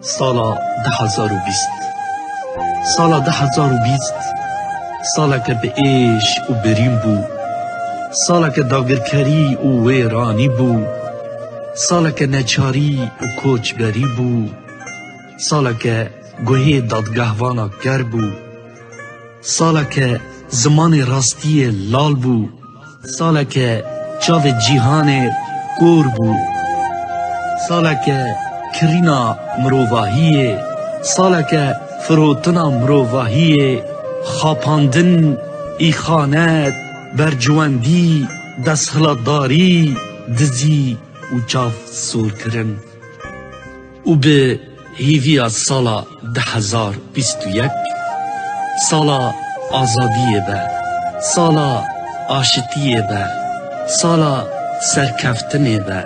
سالا 2020 سالا 2020 سالا که به عیش و بریم بو، سالا که داگرکری و ویرانی بو، سالا که نچاری و کوچبری بو، سالا که گوهی دادگهوانا گر بو، سالا که زمان راستی لال بو، سالا که چاو جیهان گور بو، سالا که کرینا مروواهیه، سالا که فروتنا مروواهیه، خاپاندن ایخانت برجواندی دستخلاتداری دزی و چاو سور کرن. و به هیویا سالا 2021 سالا آزادیه به، سالا آشتیه به، سالا سرکفتنه به،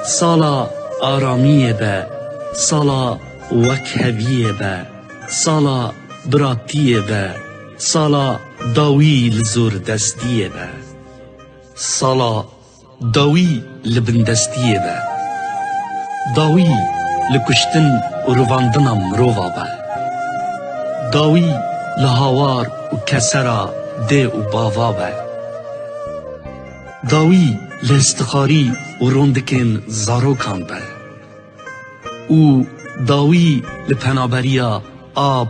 سالا آرامیه به، سالا وکهویه به، سالا براتیه به، سالا داوی لزور دستیه به، سالا داوی لبندستیه به، داوی لکشتن و رواندن مرووا به، داوی لهاوار و کسرا ده و باوا به، داوی لاستخاری و روندکن زاروکان به، و داوی لپنابریا آب،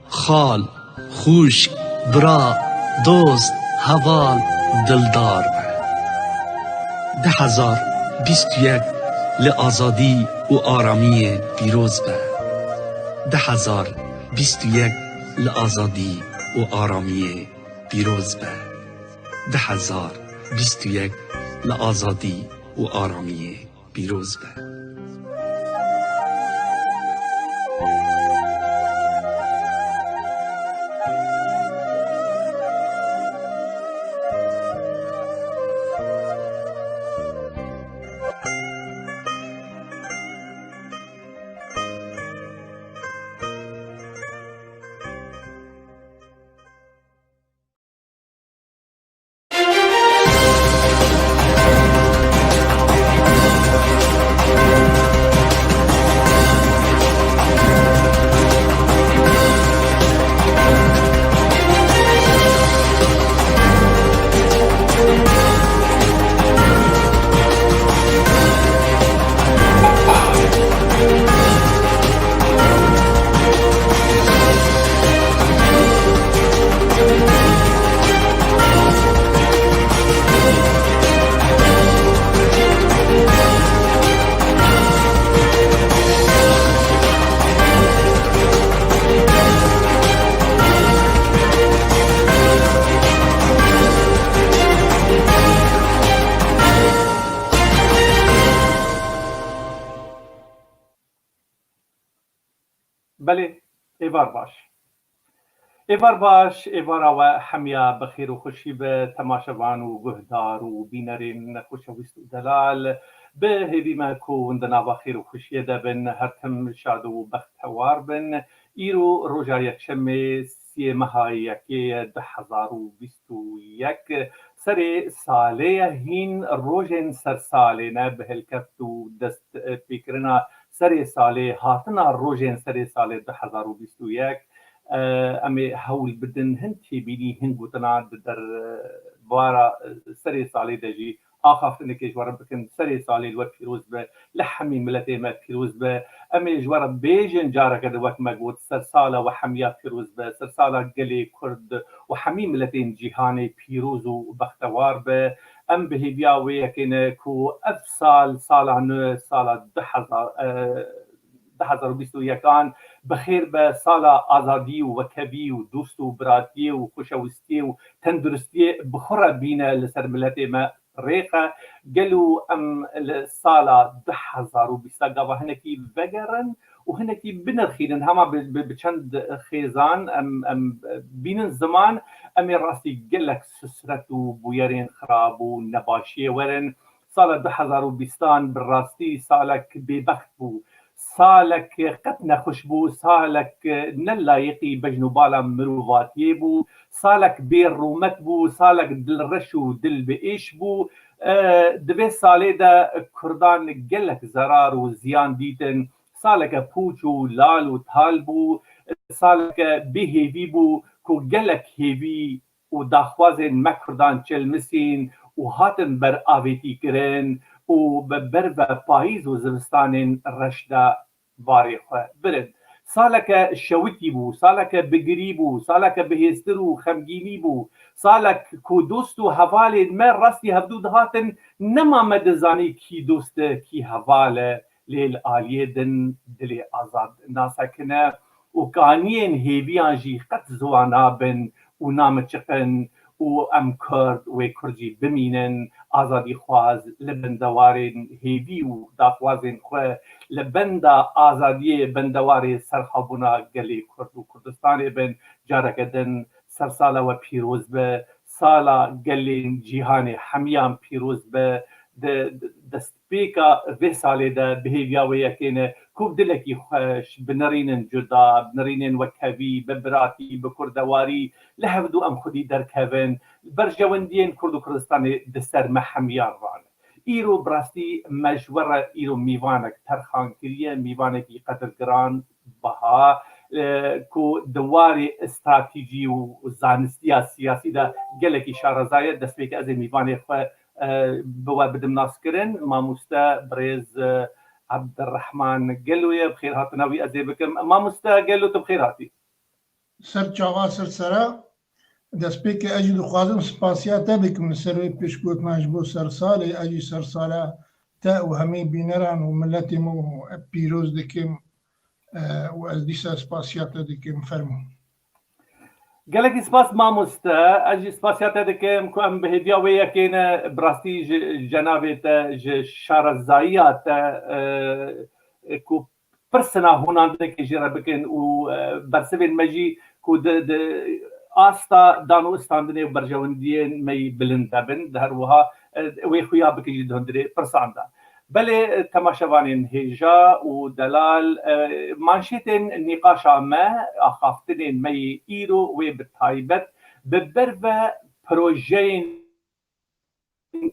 خال، خوشک، برا، دوست، هوال، دلدار به. 2021 لآزادی و آرامی پیروز به. 2021 لآزادی و آرامی پیروز به. 2021 لآزادی و آرامی پیروز به. بله ایوار باش ایوارا و همیا بخیر و خوشی به تماشاوان و گهدار و بینرین خوشویست و دلال به هیوی مکو اندنا بخیر و خوشی دبن هرتم شاد و بختوار بن ایرو روژا یکشنبه 3 ماه 2021 سر ساله هین روژن سر ساله نه به هلکت و دست پیکرنا سر ساله هاتنا روژن سر ساله 2021 امی حول بدن هنتی بینی هنگوتنا در بارا سر ساله دجی آخافتن که جوار بکن سر ساله الوقت پیروز به لحمی ملت ما پیروز به امی جوار بیجن جارا کده وقت مگود سر ساله و حمیات پیروز به سر ساله گلی کرد و حمی ملتین جیهان پیروز و بختوار به ام به بیا و یکن کو اف سال 2021 بخیر به سال آزادی و وکوی و دوست و براتی و خوشوستی و تندرستی بخوره بینه لسر ملت ما ریقه گلو ام سال 2020 گاوه هنکی وگرن و هنکی بنرخیدن همه بچند خیزان ام بینن زمان امی راستی گلک سسرت و بویرین خراب و نباشی ورن سال 2020 براستی سالک ببخت بو سالك قد نخش بو سالك نلايقي بجنوبالا مروفاتي بو سالك بير رومت بو سالك دل رشو دل بإيش بو دبي سالي دا كردان قلك زرار وزيان ديتن سالك پوچ و لال و تال بو سالك بهيفي بو كو جلك هيفي و داخوازن مكردان چلمسين و هاتن بر آويتي كرن و ببر و پايز و زمستان رشدا باري خو برد سالك شوتي بو سالك بگري بو سالك بهستر و خمگيني بو سالك كو دوست و حوالي ما راستي هفدود هاتن نما مدزاني كي دوست كي حوالي ليل آليدن دلي آزاد ناسكنا وكانين هيبيان جي قد زوانا بن ونام چقن و ام کرد و کرجي بمينن آزادي خواز لبندوارين هيبي و داخوازين خو لبندا آزادي بندواري سرخابونا قلي کرد و كردستان بن جاركدن سرسالا و پیروز به سالا قلين جيهاني حميان پیروز به دستپیکا وی سالی ده بهیویا و یکینه کوب دلکی خوش بنرینن جدا بنرینن وکوی ببراتی بکردواری لحفدو ام خودی در کوین برجواندین کرد و کردستان دسر محمیان ران ایرو براستی مجور ایرو میوانک ترخان کریه میوانکی قدر گران بها کو دواری استراتیجی و زانستی سیاسی ده گلکی شارزایه دستپیک از میوانی خو بوا بدم ناس كرن ماموستا بريز عبد الرحمن قالوا بخير هاتناوي ازيبكم ماموستا قالوا بخير هاتي سر جاوا سر سرا دسبيك اجي خوازم سپاسيات بكم سر بيشكوت ماجبو سر سالي اجي سر سالا تا وهمي بينران وملتي مو بيروز دكم وازديسا سپاسيات دكم فرمو قالك سپاس ماموستا اجي سپاسيات دكم كو ام بهديا ويا كاين براستي جنابت شارزايات كو برسنا هنا دك جربكن و برسبن مجي كو استا دانو استاندني برجوندين مي بلندبن دهروها وي خويا بك جدهندري برساندا بله تماشاوانين هيجا ودلال مانشيتين نقاشا ما اخافتين مي ايرو وبتايبت ببرفا بروجين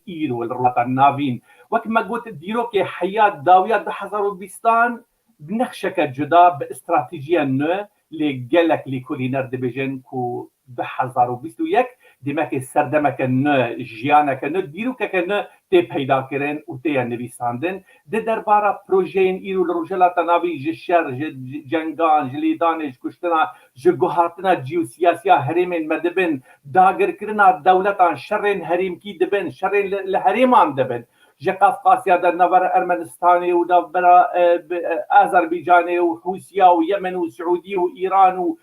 ايرو الروطة النافين وكما قلت ديرو كي حياة داوية بحضروا بيستان بنخشك جدا باستراتيجية نو اللي قالك لكل نرد بجن كو بحضروا بيستو يك دماك سردمك نو جيانك نو ديرو كنو تي پیدا کرن و تي نویساندن ده درباره پروژین ایرو لروجلات ناوی جشر جنگان جلیدانش کشتنا جگوهاتنا جیوسیاسیا هریمین مدبن داگر کرنا دولتان شرین هریم کی دبن شرین لهریمان دبن جقاف قاسیا در نور ارمنستانی و در آذربایجانی و روسیا و یمن و سعودی و ایران و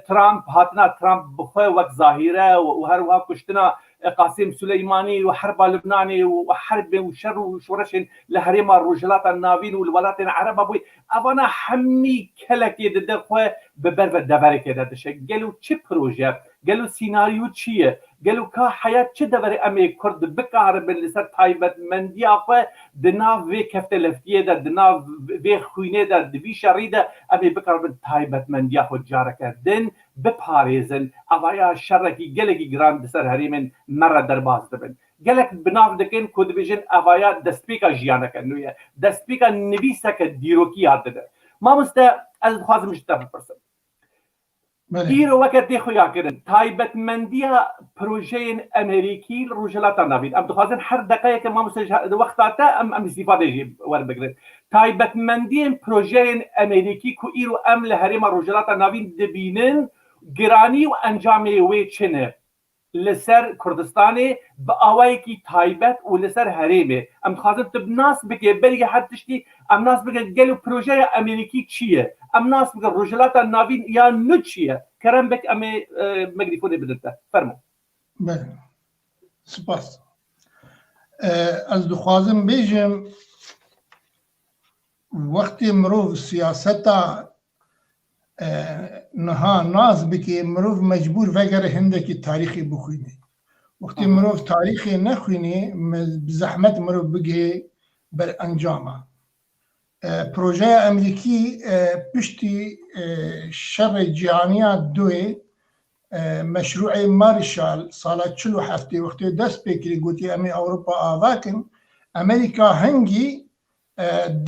ترامپ هاتنا ترامپ بخواه وقت ظاهره و هر وقت کشتنا قاسم سليماني وحرب لبناني وحرب وشر وشورش لهريم الرجلات النافين والولايات العرب ابوي ابانا حمي كلك يدخوا ببرف دبرك ددش قالوا تشي بروجه قالوا سيناريو تشي قالوا كا حياه تشي دبر امي كرد بكار باللسر تايبت من دياخو دنا في كفت لفتيه دنا في خوينه دبي شريده امي بكار بالتايبت من دياخو جارك دن بباريزن ابايا شركي قالكي جراند سر هريمن مره درباز دبن قالك بناف دكن كود بيجن ابايا دسبيكا جيانك انه دسبيكا نبيسك ديروكي هذا ما مستا از خواز مش تفرسن ايرو وقت دي خويا كرن تايبت منديا بروجين امريكي رجلات نافين ام تخازن هر دقيقه ما مستا وقتاتا ام استفاده جيب ور بقرن تايبت مندين بروجين امريكي كو ايرو ام لهريم رجلات نافين دبينن گرانی و انجامی وی چنه لسر کردستانی با آوائی کی تایبت و لسر حریمه ام خواستم تب ناس بگه بلگه حد تشتی ام ناس بگه گلو پروژه امریکی چیه ام ناس بگه رجلات ناوین یا نو چیه کرم بک امی مگریفونه بدنده فرمو بله سپاس از دخوازم بیجم وقتی مروف سیاستا نها ناز بکی مروف مجبور وگر هندکی تاریخی بخوینه وقتی مروف تاریخی نخوینه بزحمت مروف بگه بر انجامه پروژه امریکی پشتی شر جهانیات دوی مشروع مارشال سال 47 وقتی دست بکری گوتی امی اوروپا آواکن امریکا هنگی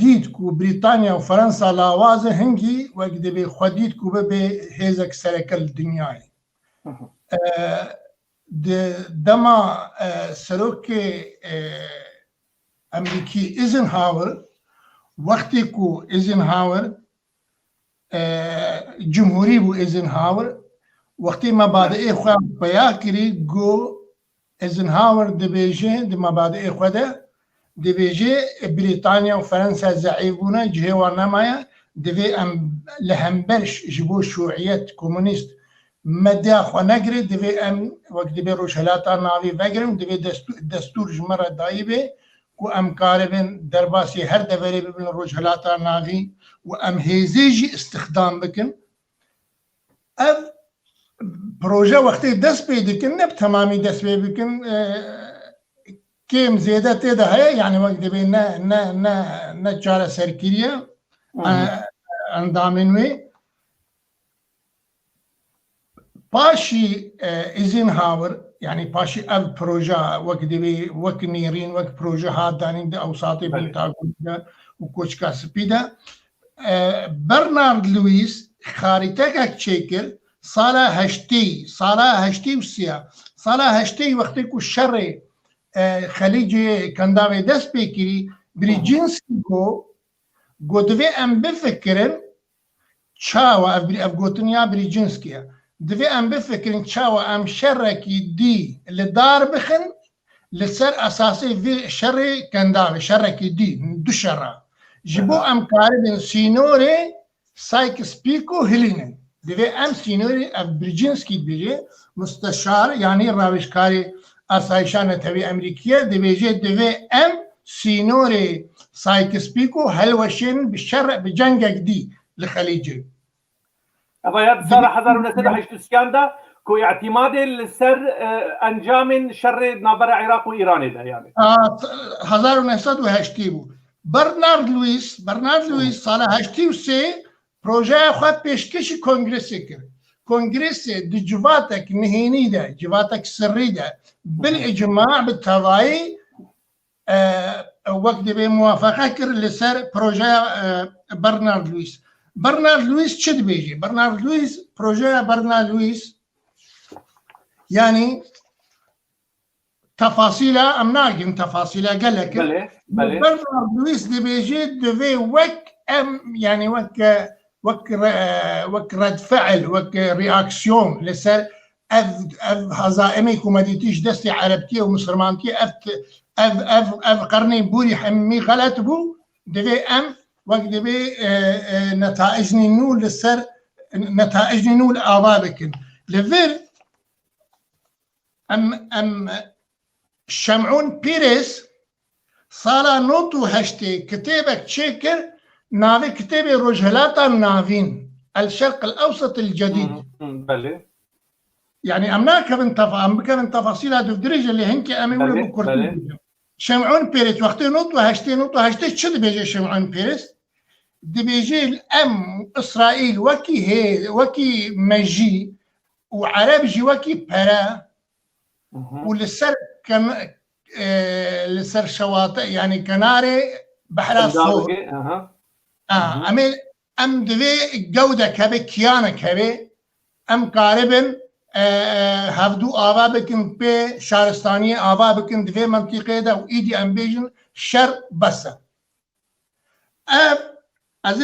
دید کو بریتانیا و فرنسا لاوازه هنگی وەک دەبێ خوا دید کو ببێ هێزێک سەرەکە لە دنیای دەما سەرۆکێ ئەمریکی ئیزنهاور وەختی کو ئیزنهاور جمهوری بوو ئیزنهاور وەختی مەبادئێ خوا بەیا کری گۆ ئیزنهاور دەبێژێ مەبادئێ خودە دەبێژێ بریتانیا و فەرەنسا زەعیف بوونە جهێوان نەمایە دەبێ ئەم لە هەمبەرش ji بۆ شوعیەت کۆمونیست مەدیا خوا نەگرێ دەبێ ئەم وەک دەبێ ڕۆژهەلاتا ناوی بەگرن دەبێ دەستور ژمەرە دایی بێ و ئەم کارە بن دەرباسی هەر دەبەرێ ببن ڕۆژهەلاتا ناوی و ئەم هێزێژی استخدام بکن ئەv پرۆژە وەختەی دەست پێ دکن نەب تەمامی دەست پێ بکن کێم زێدە تێدا هەیە یعنی وەک دەبێ نە چارە سەرکیریە ئەندامی نوێ پاشی ئیزنهاور یعنی پاشی ئەv پرۆژە وەک دەبێ وەک نێرین وەک پرۆژە هاتدانین ئەو ساتێ بن تاکودا و کۆچکا سپیدا بەرنارد لویس خاریتەکێک چێکرد ساڵە هەشتی و سیا ساڵە هەشتەی وەختێک و شەڕێ خەلیجێ کەنداوێ دەست پێکری بریجینسکی گۆ دەبێ ئەم بفکرن چاوە ئەف گوتنیا بریجینسکیە دەبێ ئەم بفکرن چاوە ئەم شەڕێکی دی لە دار بخن لەسەر ئەساسی شەڕێ کەنداوێ شەڕێکی دی دوو شەڕە ji bo em karibin sînorê Sykes-Picot û hilînin divê em sînorê ev Brzezinski dibêje musteşar yanî rawêjkarê asayişa Netewî Emerîkiye dibêje divê em sînorê Sykes-Picot helweşên bi şer bi cengek dî li Xelîcê. Eva ya sala 1983 da ku i'timadê li ser encamên şerrê navbera Iraq û Îranê de yani. 1980 bû. Bernard Lewis sala 83 projeya xwe pêşkêşî kongresê kir. Kongresê di civatek nihênî de, civatek sirrî de bil icma bi tevayî wek dibê muwafeqa kir li ser projeya Bernard Lewis. Bernard Lewis çi dibêje? Bernard Lewis projeya Bernard Lewis yani tefasîla em nagin tefasîla gelek. Bernard Lewis dibêje divê wek em yani wek redfe'l wek reaksiyon li ser ev hezaemê ku me dîtî ji destê Erebtiye û Misirmantiye ev qernê borî hemî xelet bû divê em wek dibê netaicinê nû li ser netaicinê nû li ava bikin. Li vir em Şem'ûn Pîrêz sala 98 kitêbek çêkir navê kitêbê Rojhilata Navîn El-Şerq el-Ewsat el-Cedîd. Yani em nakevin em bikevin tefasîla duvdirêje lê hinkê em ê wê bi Kurdî bînin. Şem'ûn Pîrêz wextê 98 çi dibêje Şem'ûn Pîrêz? Dibêje em İsraîl wekî mejî û Ereb jî wekî pere û li ser şewatê yani kenarê Behra Sor em divê gewdek hebe kiyanek hebe em karibin hevdû ava bikin pê şaristaniyê ava bikin divê mentiqê de û îdî em bêjin şer bes e. Ev ez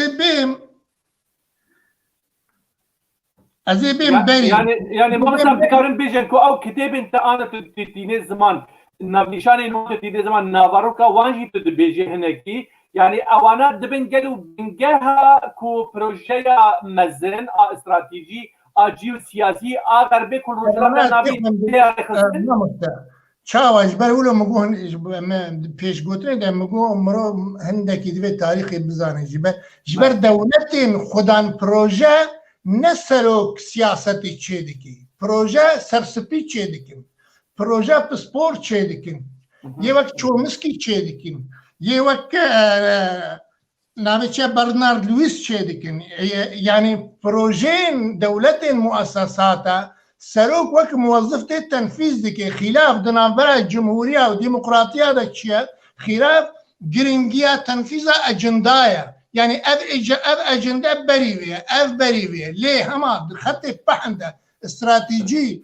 ê bêm berî yani mesela dikarin bêjin ku ew kitêbên te ana tu dîtînê ziman navnîşanên wan tu dîtînê ziman navaroka wan jî tu dibêjî hinekî yani ewana dibin gel û bingeha ku projeya mezin a stratejî a ciyosiyasî a gerbê ku rojhilata navî çawa ji ber wilo migot pêşgotinê de migot mirov hindekî divê tarîxê bizane ji ber dewletên xudan proje ne serok siyasetê çê dikî proje serspî çê dikin proje pispor çê dikin yê wek Chomsky çê dikin yê wek navê çi Bernard Lewis çê dikin yani projeyên dewletên muessesata serok wek muwezzif tê tenfîz dike xîlaf di navbera cumhuriya û demokratiya de çi ye xîlaf گرنگیا تنفيذ اجندايا يعني اف اجندا بريويه اف بريويه ليه هما خط بحنده استراتيجي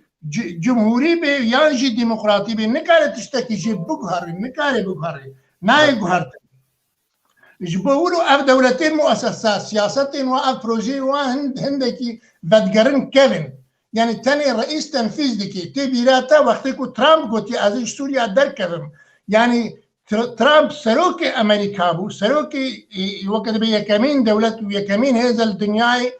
جمهوري به يعني جي ديمقراطي به نكاره تشتكي جي بقهر نكاره بقهر ناي قهر جبولو اف دولتين مؤسسات سياستين واف بروجي وهندكي بدقرن كيفن يعني تاني رئيس تنفيذ دكي تبيراتا وقتكو ترامب قوتي ازيش سوريا در كيفن يعني ترامب سروكي امريكا بو سروكي وقت بي يكمين دولت ويكمين هذا الدنيا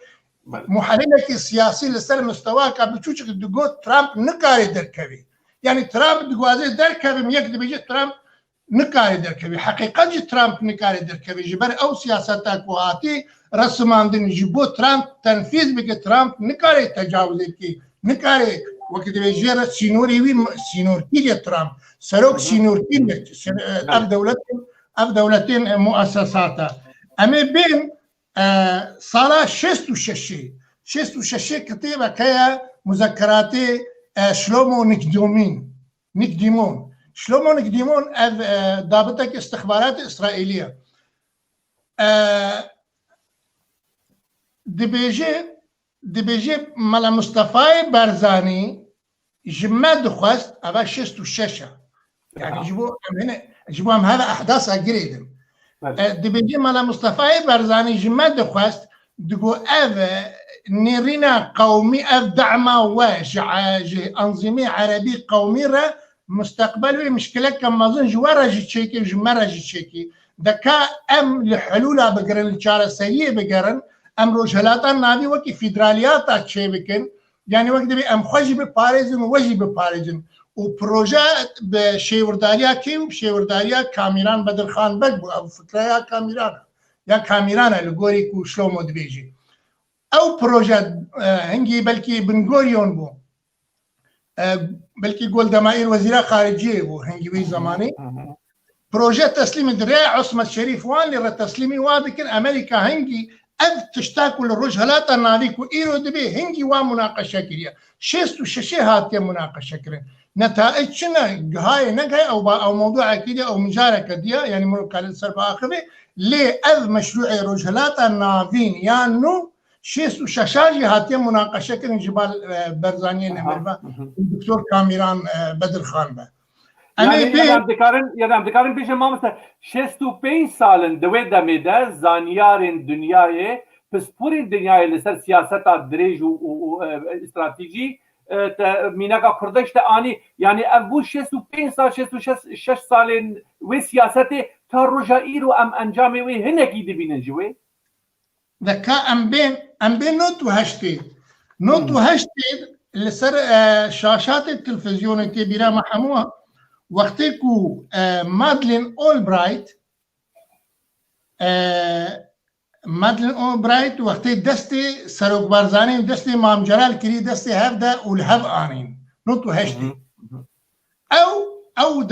محللك السياسي لسر مستواك بتشوشك دقو ترامب نكاري دركبي يعني ترامب دقوازي دركبي يكتب يجي ترامب نكاري دركبي حقيقة جي ترامب نكاري دركبي جبر او سياستك وهاتي رسمان دين جبو ترامب تنفيذ بك ترامب نكاري تجاوزي كي نكاري وقت بيجي سينوري وي سينورتي ترامب سروك سينورتي اف دولتين مؤسساتها اما بين صار 66 كتيبه كيا مذكراتي شلومو نيكديمون شلومو نيكديمون ضابطك استخبارات اسرائيليه دبيجي مال مصطفى بارزاني جماد خواست ابا 66 يعني جيبوهم هذا احداث قريبه دبيجي مال مصطفى بارزاني جماد خواست دقو اف نيرينا قومي اف دعمه واشع انظمه عربي قومي را مستقبل مشكله كما ظن جوارا جيتشيكي جمارا جيتشيكي دكا ام لحلولا بقرن الشارع سيء بقرن ام روجهلاتا نابي وكي فيدراليات تشي بكن يعني وقت بي ام خوجي بباريزن ووجي بباريزن وبروجات بشيورداريا كي وبشيورداريا كاميران بدر خان بقبو او فكريا كاميران يا كاميران لغوري كو شلومو دبيجي او بروجات هنجي بلكي بنغوريون بو بلكي قول دمائر وزيرة خارجية بو هنجي بي زماني بروجات تسليم دريا عصمة شريف وان لرا تسليمي وابكن امريكا هنجي اذ تشتاكوا للرجهلات الناريك وايرو دبي هنجي ومناقشه كريا شيستو ششيهات مناقشه كرين نتائج شنا هاي نجاي او موضوع اكيد او مجاركه ديا يعني مرق على السرب اخره ليه اذ مشروع رجهلات النافين يعني شيستو ششاجي هاتي مناقشه كرين جبال برزانيين امريكا الدكتور كاميران بدر خان به يعني دكارن بيش ما مثلا 65 سالن دوي دميدا زانيارن دنياي بسپورين دنياي لسر سياستا دريج و استراتيجي ميناكا كردش تاني يعني ابو 65 سال 66 سالن و سياستي تا رجائيرو ام انجامي وي هنكي دبينن جوي ذكا ام بين نوت وهشتي لسر شاشات التلفزيون كبيره محموها وقتكو مادلين اولبرايت وقتی دستی سروک بارزانی و دستی مام جلال کری دستی هفده والهف آنين نوتو هشتي او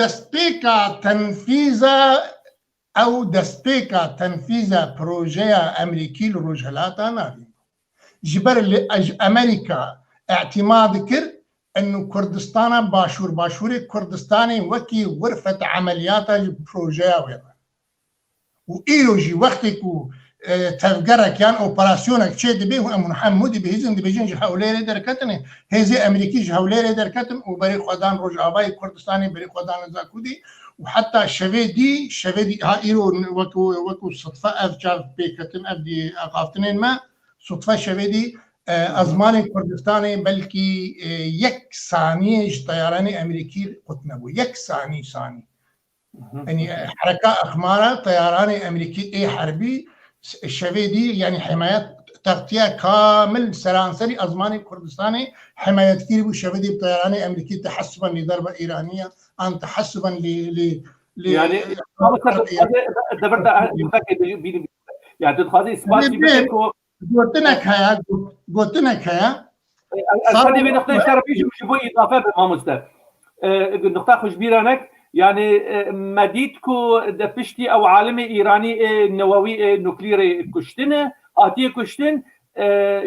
دسبيكا تنفيذا بروجيا امريكي لروجهلاتا نافي جبر امريكا اعتماد كر انه كردستان باشور كردستاني وكي غرفه عمليات بروجيا ويرا وايلوجي وقتكو تفجر كان اوبراسيونك تشي دبي محمد بهزن دبيجن جهولير دركتن هزي امريكي جهولير دركتن وبري خدان روجاباي كردستاني بري خدان زاكودي وحتى شفيدي ها ايرو وكو صدفه افجار بيكتن ابدي اقافتنين ما صدفه شفيدي ازمان كردستاني بلكي يك ثانيه طيران امريكي قطنبو يك ثاني يعني حركه اخماره طيران امريكي اي حربي الشفيدي يعني حمايات تغطيه كامل سرانسري ازماني كردستاني حمايه كثير بالشفيدي بطيران امريكي تحسبا لضربه ايرانيه ام تحسبا يعني يعني تتخذي سباسي بيكو قلت لك هيا صادي بين نقطه شرفيش وشبو اضافه بماموستا نقطه خوش بيرانك يعني مديدكو دبشتي او عالم ايراني نووي نوكليري كشتنه آتي كشتن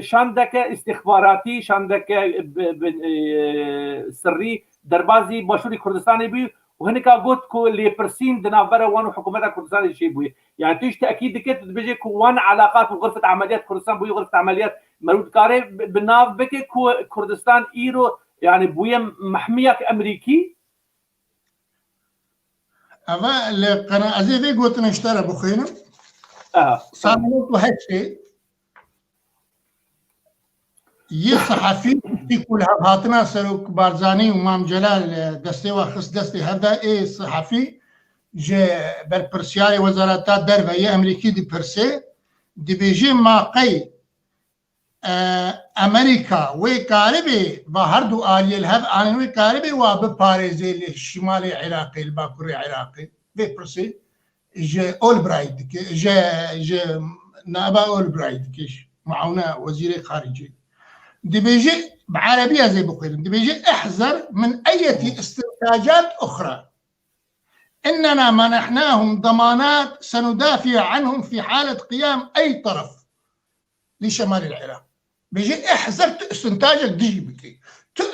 شاندك استخباراتي شاندك سري دربازي باشوري كردستاني بي وهنك قلت كو اللي برسين دنا برا وان وحكومات كردستان الشيء بوي يعني تيش تاكيد كت بيجي كو وان علاقات وغرفه عمليات كردستان بوي غرفه عمليات مرود كاري بناف بكي كو كردستان ايرو يعني بويا محميك امريكي اما القناه ازي قلت نشترى بخينا صار وهالشيء يصحفي في كل هاتنا سلوك بارزاني ومام جلال دستي وخص دستي هذا ايه صحفي جا بالبرسياري وزارات دربه يا امريكي دي برسي دي بيجي ما قي امريكا وكاربي بهردو آلية الهب انا وكاربي وبباريزي الشمالي العراقي الباكوري العراقي ببرسي جا اول برايد جا نائبه اول برايد كيش معاونه وزير خارجي دي بيجي بعربية زي بقولهم دي بيجي احذر من اي استنتاجات اخرى اننا منحناهم ضمانات سندافع عنهم في حالة قيام اي طرف لشمال العراق بيجي احذر استنتاجك دي بكي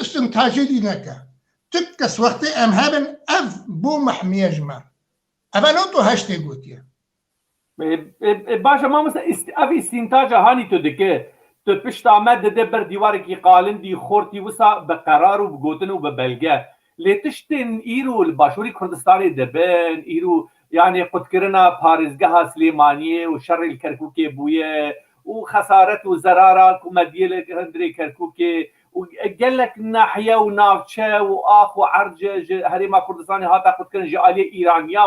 استنتاجي دينك تكس وقتي ام هابن اف بو محمية جمار ابا نوتو هاشتي قوتيا باشا ما مثلا افي استنتاجه هاني تدكي تو پشت آمد ده بر دیواری کی قالن دی خورتی وسا به قرار و بگوتن و به بلگه لیتشتن ایرو الباشوری کردستانی دبن ایرو يعني قد كرنا بارزقها سليمانية وشر الكركوكي بويا وخسارة وزرارة كومدية هندري كركوكي وقال لك ناحية ونافشة وآخ وعرج هريما كردستاني هاتا قد كرنا جالية إيرانية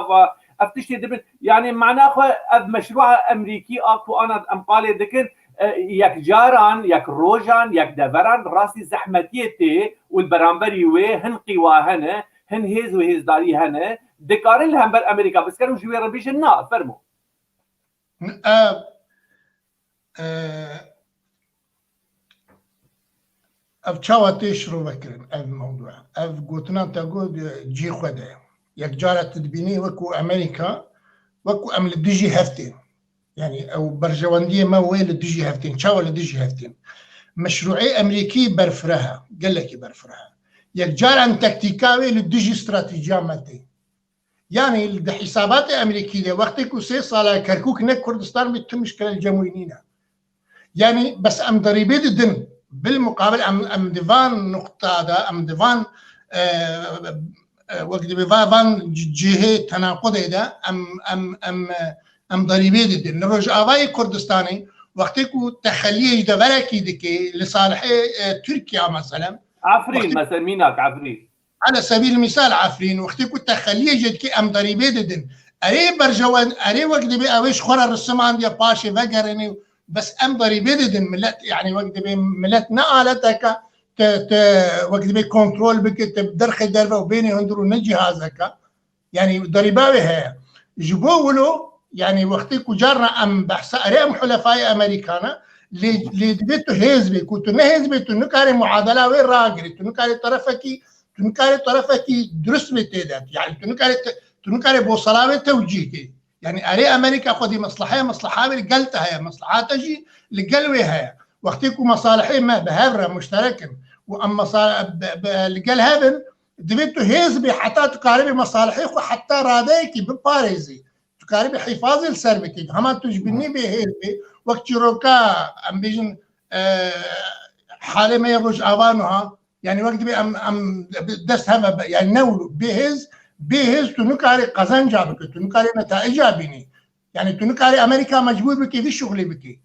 افتشتي دبن يعني معناه اخو مشروع امريكي اكو انا امقالي دكن يك جاران يك روجان يك دفران راسي زحمتيتي والبرامبري وي هن قواهنا هن هيز وهيز داري هنا دكارن لهم بر امريكا بس كانوا جوي ربيش النا فرمو اف تشاوتي شرو بكرن اف الموضوع اف قوتنا تقول جي خدا يك جارة تدبيني وكو امريكا وكو امل ديجي هفتين يعني او برجوانديه ما ويل ديجي هفتين تشاول ديجي هفتين مشروعي امريكي برفرها قال لك برفرها يك جارة تكتيكاوي للديجي استراتيجيا مالتي يعني الحسابات الامريكيه وقتك وسي صار كركوك نك كردستان بتم مشكله الجموينين يعني بس ام ضريبه الدن بالمقابل ام ديفان نقطه هذا ام ديفان وقت بفان جهه تناقض هذا ام ضريبه الدن الرجع افاي كردستاني وقتك تخليه دبركي دكي لصالح تركيا مثلا عفرين مثلا ميناك عفرين على سبيل المثال عفرين وقتي كنت تخليه جد كي ام ضريبه ددن اري برجوان اري وقت بي اويش خرر السمان دي باشي فقرني بس ام ضريبه ددن ملت يعني وقت بي ملت نقالتك وقت بي كنترول بك تبدرخ دربه وبيني هندرو نجي هذاك يعني ضريباوي هي جبولو يعني وقتي كجرنا ام بحث اري ام حلفاء امريكانا اللي دبيتو هيزبي كنت نهزبي تنكاري معادله وين راقري تنكاري طرفكي تنكاري طرفكي درست بتيدات يعني تنكاري بوصلاوي توجيهي يعني اري امريكا خدي مصلحه اللي قلتها هي مصلحات تجي لقلوي هي وقتكم مصالحي ما بهبره مشتركه واما اللي قال هذا دبيتو هيزبي حتى تقاربي مصالحي وحتى راديكي بباريزي تقاربي حفاظي لسربكي هما تجبني بهيزبي وقت روكا ام بيجن حالي ما يرج اوانها يعني وقت بي ام دست هم يعني نولو بيهز تنكاري قزنجا بك تنكاري نتائج بيني يعني تنكاري امريكا مجبور بك في الشغل بك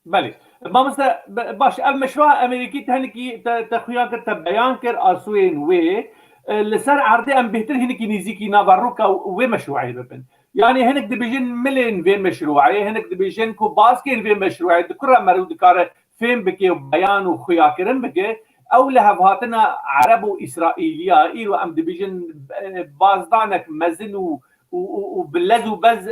بله ما مثلا باش المشروع الامريكي تهنكي تخويا كتب بيان كر اسوين وي لسر عرضي ام بهتر هنكي نيزيكي نافاروكا وي مشروعي ببن يعني هنك دبيجن ملين في مشروعي هنك دبيجن كو باسكين في مشروعي دكرة مرود كاره فين بكي بيان وخويا كرن بكي او لهفاتنا عرب واسرائيليه ايرو ام ديفيجن بازدانك مزن وبلز وبز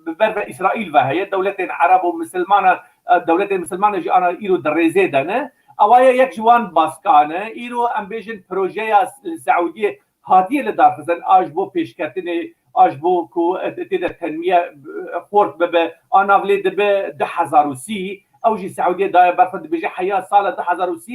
ببرب اسرائيل وهي دولتين عرب ومسلمانه دولتين مسلمانه جي انا ايرو دريزيدنا اوايا يك جوان باسكانه ايرو ام بيجن بروجيا السعوديه هاتيه لدار فزن اجبو بيشكتني اجبو كو تقدر تنميه خورت بب انا وليد ب 10000 او جي السعوديه داير برفض بيجي حياه صاله 10000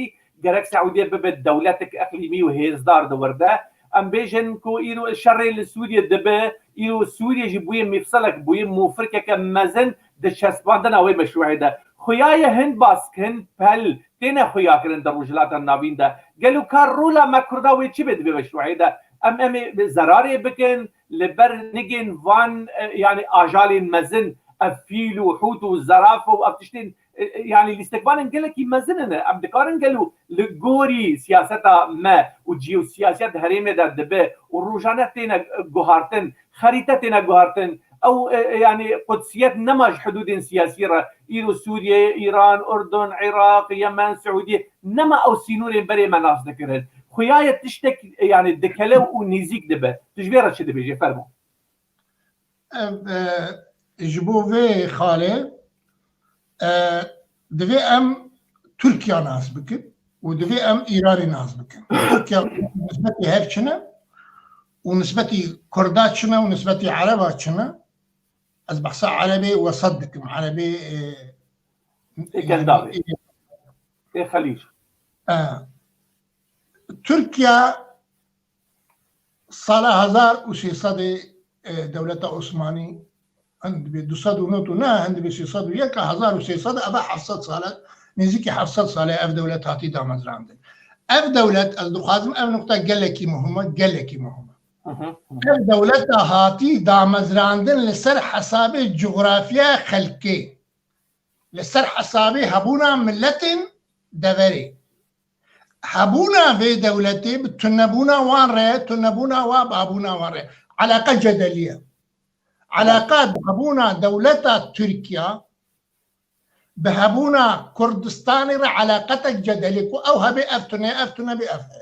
جرك سعوديه ببد دولتك اقليمي وهي اصدار دورده ام بيجن كو ايرو الشر لسوريا دبا ايرو سوريا جيبوي مفصلك بوي موفركك مزن دشسباندنا وي مشروع ده خويايا هند باسك هند بل تينا خويا كرن دروجلات النابين ده قالوا كارولا ما كرداوي تشي بد بمشروع ده ام زراري بكن لبر نجن فان يعني اجال مزن افيلو حوتو زرافه وافتشتين يعني الاستقبال انقلك يمزننا ام دكارن قالوا لغوري سياستا ما وجيو سياسات هريمه دا دبه والروجانات تينا جوهارتن خريطه تينا جوهارتن او يعني قدسيات نمج حدود سياسيه ايرو سوريا ايران اردن عراق يمن سعوديه نما او سينور بري مناس ذكرن خويا تشتك يعني دكلو ونيزيك دبه تجبيره شد بيجي فرمو جبوفي خاله دوی ام ترکیه ناز بکن و دوی ام ایرانی ناز بکن ترکیه نسبتی هر چنه و نسبتی کردا چنه و نسبتی عربا چنه از بحثا عربي وسط بكم عربي كنداوي خليج تركيا سال 1600 دولة عثماني عند ب 209 نه عند ب 601 1300 ابا 700 سال نزيكي 700 سال اف دولة هاتي دامزراند اف دولة الدخازم اف نقطة قلكي مهمة اف دولة هاتي دامزراندن لسر حساب الجغرافيا خلقي لسر حسابي هبونا ملتين دوري هبونا في دولتي بتنبونا وان ري تنبونا وابابونا وان ري علاقة جدلية علاقات بهبونا دولة تركيا بهبونا كردستان علاقتك جدلية أو هبي أفتنا بأفه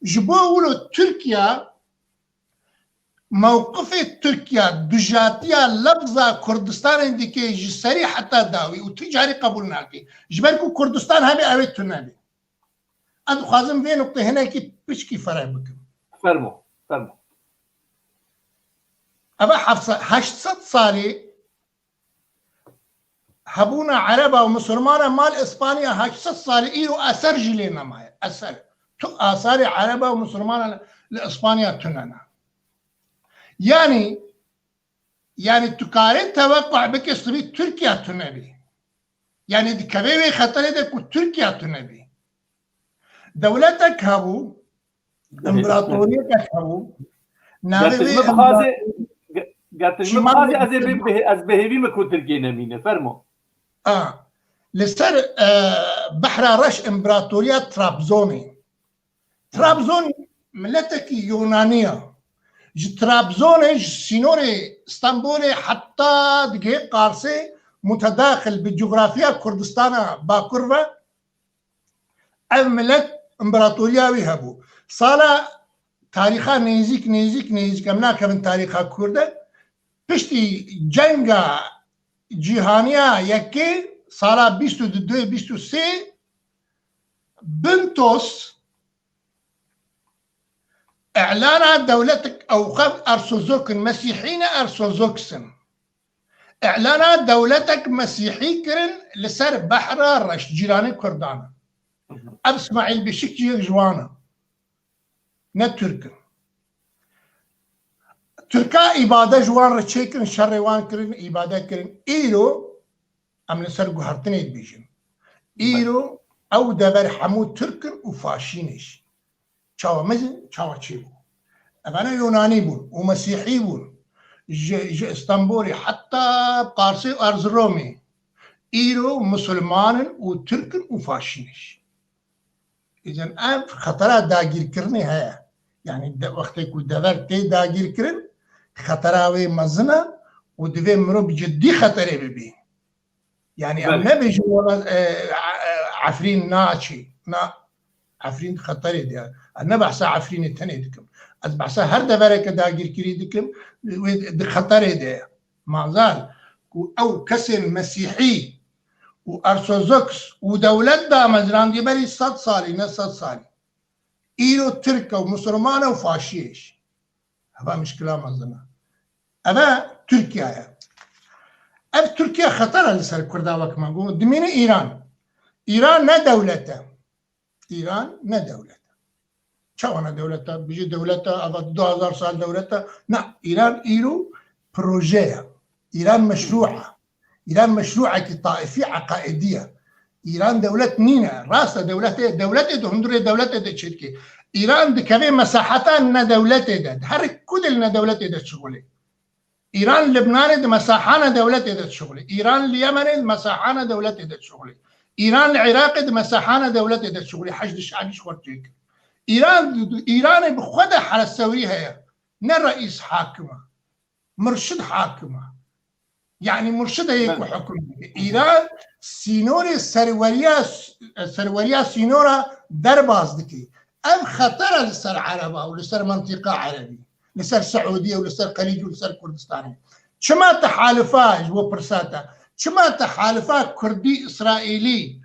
جبولو تركيا موقف تركيا دجاتيا لفظة كردستان ديكي جسري حتى داوي وتجاري قبولنا كي جبالكو كردستان هبي أفتنا بي أدو خازم في نقطة هنا كي بشكي فرق بكم فرمو أبا حفصة 800 صالي هبونا عربة ومسلمانة مال إسبانيا 800 صالي إيرو أثر جلينا معي أثر آثار عربة ومسلمانة لإسبانيا تنانا يعني تكارين توقع بك يصبي تركيا تنبي يعني دي كبيري خطر يدك تركيا تنبي دولتك هبو امبراطوريتك هبو نابي بخازي قالت المبخازي از بهيبي مكو تركينا مينه فرمو لسر بحر رش امبراطورية طرابزوني ملتك يونانية طرابزون سينوري اسطنبولي حتى دقيق قارسي متداخل بالجغرافيا كردستان باكورفا الملت امبراطورية ويهبو صالة تاريخا نيزيك امناك من تاريخا كردة پشتی جنگا جهانیا یکی سالا 22-23 بنتوس اعلان دولتك اوقف ارثوذكس مسيحيين ارثوذكسن اعلان دولتك مسيحي كرن لسر بحر رش جيراني كردانا اسماعيل بشكل جوانا نتركن تركا إبادة جوان رتشيكن شر وان كرن إبادة كرن إيرو أم لسر قهرتني بيجن إيرو أو دبر حمود تركن وفاشينش شاوا مزن شاوا تشيبو أنا يوناني بون ومسيحي بون جي اسطنبولي حتى قارسي وأرز رومي إيرو مسلمان وتركن وفاشينش إذن أم خطرات داقير كرني هيا يعني وقت يكون دبر تي داقير كرن خطراوي مزنه ودوي مرو بجدي خطري ببي يعني ام نبي عفرين ناشي نا عفرين خطري دي انا بحث عفرين الثاني دكم از بحث هر دبرك داغير كري دكم خطري دي ما زال او كسر مسيحي وارثوذكس ودولت دا مزران دي بري 100 صالي نص صالي ايرو تركه ومسلمانه وفاشيش هذا مشكلة مزنا أبا تركيا أب تركيا خطر لسر كرداوة كما نقول دمين إيران نا دولته چاوانا دولتا بيجي دولتا أبا 2000 سال دولتا لا إيران إيرو بروجيه إيران مشروعة طائفية عقائدية إيران دولة نينا راسة دولته دو هندوري دولته ده شركة إيران دكابي مساحتان دولته ده هر كل دولته ده شغله إيران لبنان ده مساحانا دولته ده شغله إيران اليمن مساحانا دولته ده شغله إيران العراق ده مساحانا دولته ده شغله حشد شعبي شورتيك إيران بخدها على السويها هي رئيس حاكمة مرشد حاكمة يعني مرشدة يكو حكم إيران سينوري سروريا سينورا درباز دكي أم خطر لسر عربة ولسر منطقة عربي لسر سعودية ولسر خليج ولسر كردستان شما تحالفات وبرساتا شما تحالفات كردي إسرائيلي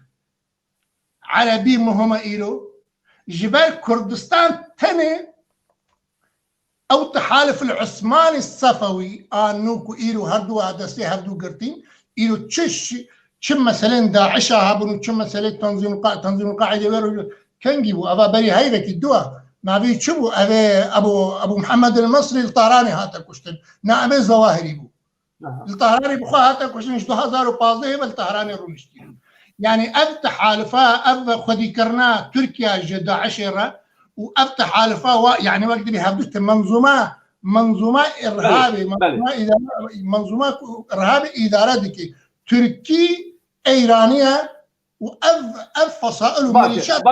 عربي مهمة إيرو جبال كردستان تني أو تحالف العثماني الصفوي نوكو إيرو هردو هدسي هردو قرتين إيرو تشش مثلا داعش هابنو تشم مثلا تنظيم القاعدة ويرو كنجيبو أبا بري هيدا كدوها نابي تشبو أبو محمد المصري الطهراني هاتا كشتن نابي الظواهري بو الطهراني بخوا هاتا كشتن 2015 الطهراني رونشتين يعني أب تحالفا أب خدي كرنا تركيا جدا عشرة وأب تحالفا يعني وقت بيهبدت منظومة إرهابي منظومة إرهابي إدارة دكي تركي إيرانية وأب فصائل وميليشيات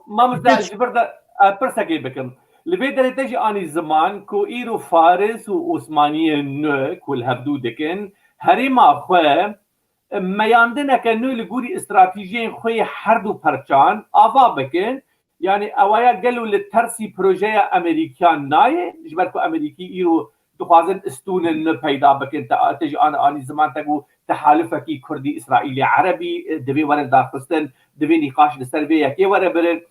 ما مزدهر جبردا برسكي بكم لبيدر تجي اني زمان كو ايرو فارس وعثمانية نوك والهبدو دكن هريما خو مياندنا كنو لغوري استراتيجيين خوي حردو پرچان آوا بكن يعني اوايا قالوا للترسي بروجيه امريكان ناي جبركو امريكي ايرو دخوازن استون پیدا بکن تجي اني زمان تقو تحالفكي كردي اسرائيلي عربي دبي ورد داخستن دبي نقاش لسربيه كي ورا برن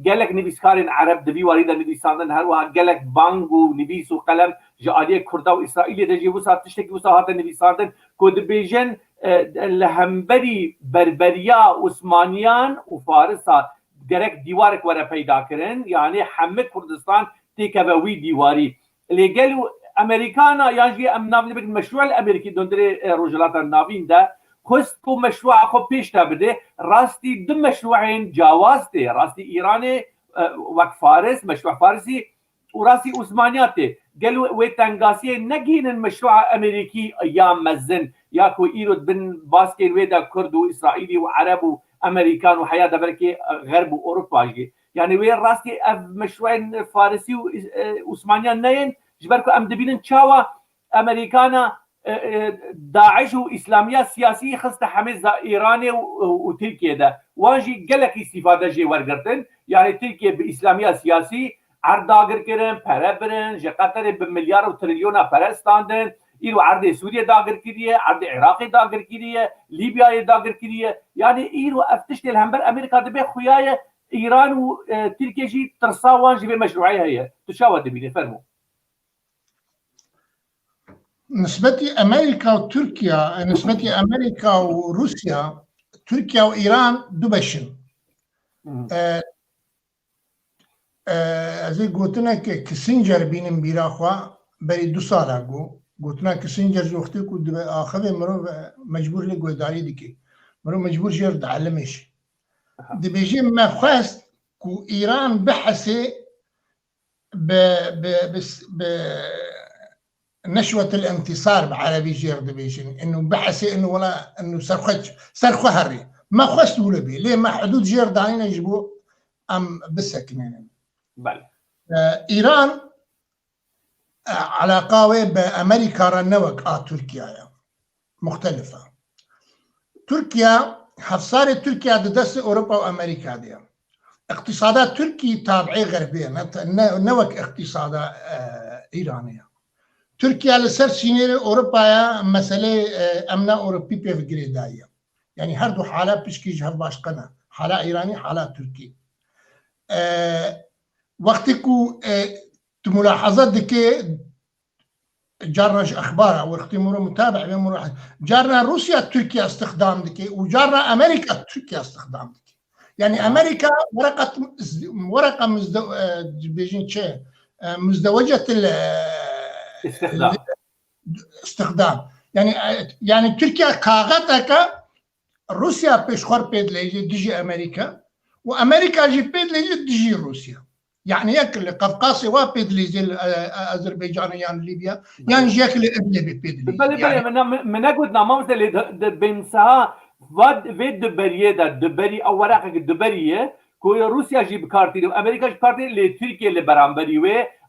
قالك نبيسكارين عرب دبي وريدا نبيساندن هروها قالك بانغو نبيس وقلم جاليه كردا واسرائيلي دجي وسا تشتكي وسا هذا نبيساندن كود بيجن الهمبري بربريا عثمانيان وفارسا درك ديوارك ورا پیدا کرن يعني حمد كردستان تيكبوي ديواري اللي قالوا امريكانا يجي امنام لبك المشروع الامريكي دوندري روجلات النافين ده خستو مشروع خو بيش تبده راستي دم مشروعين جوازته راستي ايراني وقت فارس مشروع فارسي وراسي عثمانياته قالوا ويتنغاسي نجين المشروع امريكي ايام مزن ياكو ايرود بن باسكين ويدا كرد واسرائيلي وعرب وامريكان وحياه دبركي غرب واوروبا يعني وين راستي مشروعين فارسي وعثمانيان نين جبركو ام دبينن تشاوا امريكانا داعش واسلاميه سياسي خصت حمز ايراني وتركيا ده واجي قالك استفاده جي ورقرتن يعني تركيا باسلاميه سياسي عرضاگر كرن پربرن جقطر بمليار وتريليون پرستاندن ايرو عرض سوريا داگر كريه عرض عراق داگر كريه ليبيا داگر كريه يعني ايرو افتشت الهمبر امريكا دبي خويايه ايران وتركيا جي ترصاوان جي بمشروعيه هي تشاوا دبي فرمو نسبة أمريكا وتركيا نسبة أمريكا وروسيا تركيا وإيران دوبشن زي قلتنا كسنجر بينم بيراخوا بري 2 سال اگو قلتنا كسنجر جوختي كو آخر مرو مجبور لقوي داري ديكي مرو مجبور جير تعلمش دي بيجي ما خواست كو إيران بحثي نشوة الانتصار بعربي جير ديفيجن انه بحثي انه ولا انه سرخه هري ما خواست ولا بي ليه ما حدود جير داينا يجبو ام بسكنين بله ايران علاقه بامريكا رنوك تركيا مختلفه تركيا حفصار تركيا دست اوروبا وامريكا دي اقتصادات تركي تابعه غربيه نوك اقتصادات ايرانيه تركيا لسر سينير اوروبا مساله امنا اوروبي بيفكري دايه يعني هردو حاله بشكيج هف باشقنا حاله ايراني حاله تركي وقتكو ملاحظات دكي جارنا اخبار او اختمور متابع بمروح جارنا روسيا تركيا استخدام دكي وجارنا امريكا تركيا استخدام دكي يعني امريكا ورقه مزدوجه الاستخدام. يعني تركيا كاغتك روسيا بيشخور بيد ليجي ديجي امريكا، وامريكا جي بيد ليجي ديجي روسيا. يعني ياكل قفقاسي وابيد ليزي اذربيجان يعني ليبيا يعني جاكل ابلي بيد ليزي يعني من اقول نعم مثل بنسها فاد فيد دبريه ده دبري او ورقه دبريه كو روسيا جي بكارتي وامريكا جي بكارتي لتركيا اللي برامبري و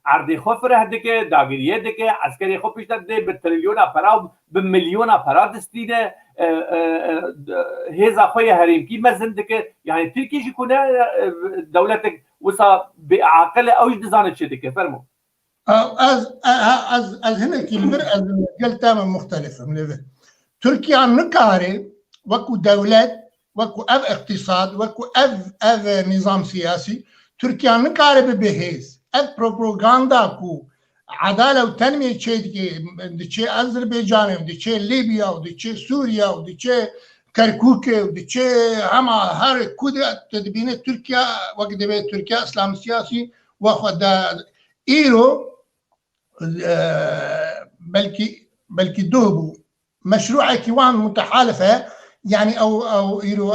عرض خفر هدك داغريه دك عسكري خفش ده بالتريليون فرا بمليون فرا دستينه هذا خويا هريم كي مزندك يعني تركيا جي كنا دولتك وصا بعقل او دزانت شدك فرمو از هنا كلمه از قلت مختلفه من تركيا نكاري وكو دولة وكو اف اقتصاد وكو اف نظام سياسي تركيا نكاري ببهيز اف بروباغندا كو عدالة وتنمية دي أذربيجان ودي ليبيا ودي سوريا ودي كركوك ودي هما هار كودة تدبين تركيا وقت بيت تركيا اسلام سياسي واخد ايرو بلكي دوبو مشروع كيوان متحالفه يعني او ايرو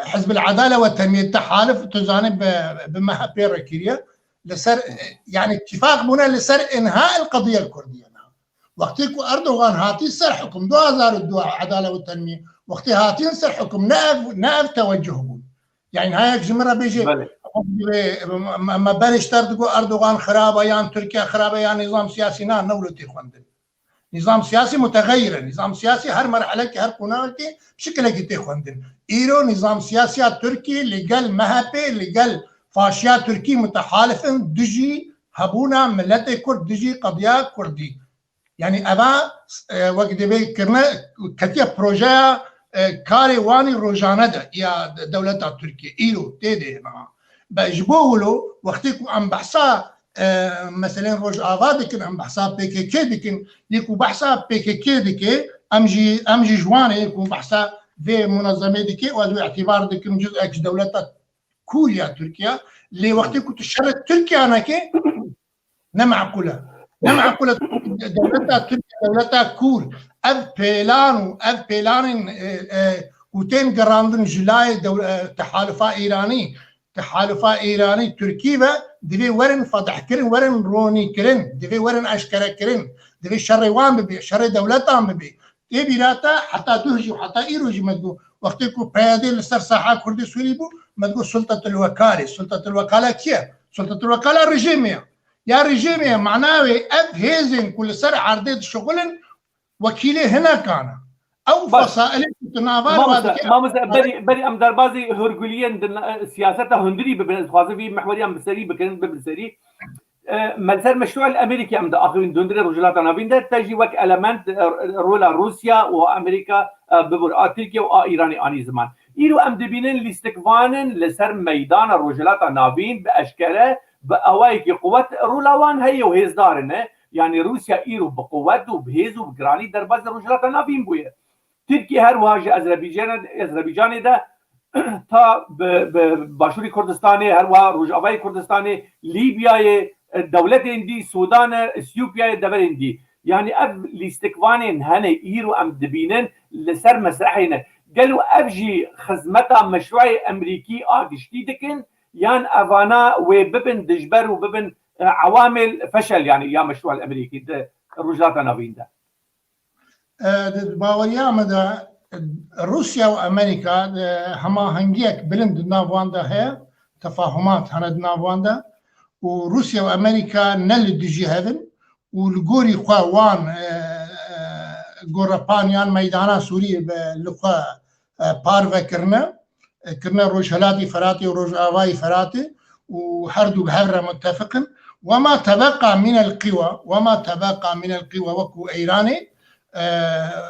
حزب العداله والتنميه التحالف تزانب بما بيركيريا لسر يعني اتفاق بنا لسر انهاء القضيه الكرديه. وقتكم اردوغان هاتي سر حكم 2002 عداله والتنميه وقت هاتي سر حكم نائب توجه بون يعني هاي جمره بيجي ما بلش تردقوا اردوغان خرابه يعني تركيا خرابه يعني نظام سياسي نولتي خوندن نظام سياسي متغير نظام سياسي هر مرحله هر قناتي بشكل كي خوندن ايرو نظام سياسي تركي لقال مهبه لقال فاشيا تركي متحالف دجي هبونا ملت كرد دجي قضيه كردي يعني ابا وقت بي كرنا كتيا بروجا كاري واني روجانا ده يا دولة تركيا ايرو تيدي بجبولو وقتكم عم بحثا مثلا روج آباد عم بحثا PKK دكن يكو بحثا PKK دكي امجي جواني يكو بحثا في منظمه دكي وذو اعتبار دكن جزء اكس دولة كوريا تركيا اللي وقتكم تشرت تركيا انا كي نمعقوله دولة تركيا دولة كور اف بيلان وتين قراندن جلاي تحالفا ايراني تركيا دبي ورن فضح كرن ورن روني كرن دبي ورن اشكره كرن دبي شروان ببي شر دولتان ببي تبيراتا حتى تهجي وحتى ايروجي مدو وقتكم بيادي لسر ساحه كردي سوري بو مدو سلطه الوكاله كيا سلطه الوكاله رجيميه يا رجيميه معناوي اف هيزن كل سر عرضيه شغل وكيله هنا كان او فصائل تنافر ما بري ام دربازي هرغوليان سياسته هندري ببن خوازي في محوري ام بسري بكن بسري مثلا مشروع الامريكي ام اخرين دندري رجلات انا بين تجي وك المنت رولا روسيا وامريكا ببر تركيا وايراني اني زمان ايرو ام دبينن لاستكفانن لسر ميدان الرجلات نابين باشكاله باوايك قوات رولوان هي وهزدارنه يعني روسيا ايرو بقوات وبهيز وبجراني درباز الرجلات نابين بويه تركيا هر واجه اذربيجان ده تا باشوری کردستانی هر وا روجاوای کردستانی لیبیا دولت اندی سودان اثيوبيا دبر اندی يعني اب لاستكوانين هنا ايرو ام دبينن لسر مسرحين قالوا ابجي خدمتها مشروع امريكي اجشتي دكن يان افانا وببن دجبر وببن عوامل فشل يعني يا مشروع الامريكي رجلات نابين ده باوريا مدى روسيا وامريكا هما هنجيك بلند نافواندا هي تفاهمات هند نافواندا وروسيا وامريكا نل ديجي هذن والجوري خوان جورابانيان ميدانا سوري بلقا بارفا كرنا روجهلاتي فراتي وروج اواي فراتي وحردوا بهبره متفق وما تبقى من القوى وكو ايراني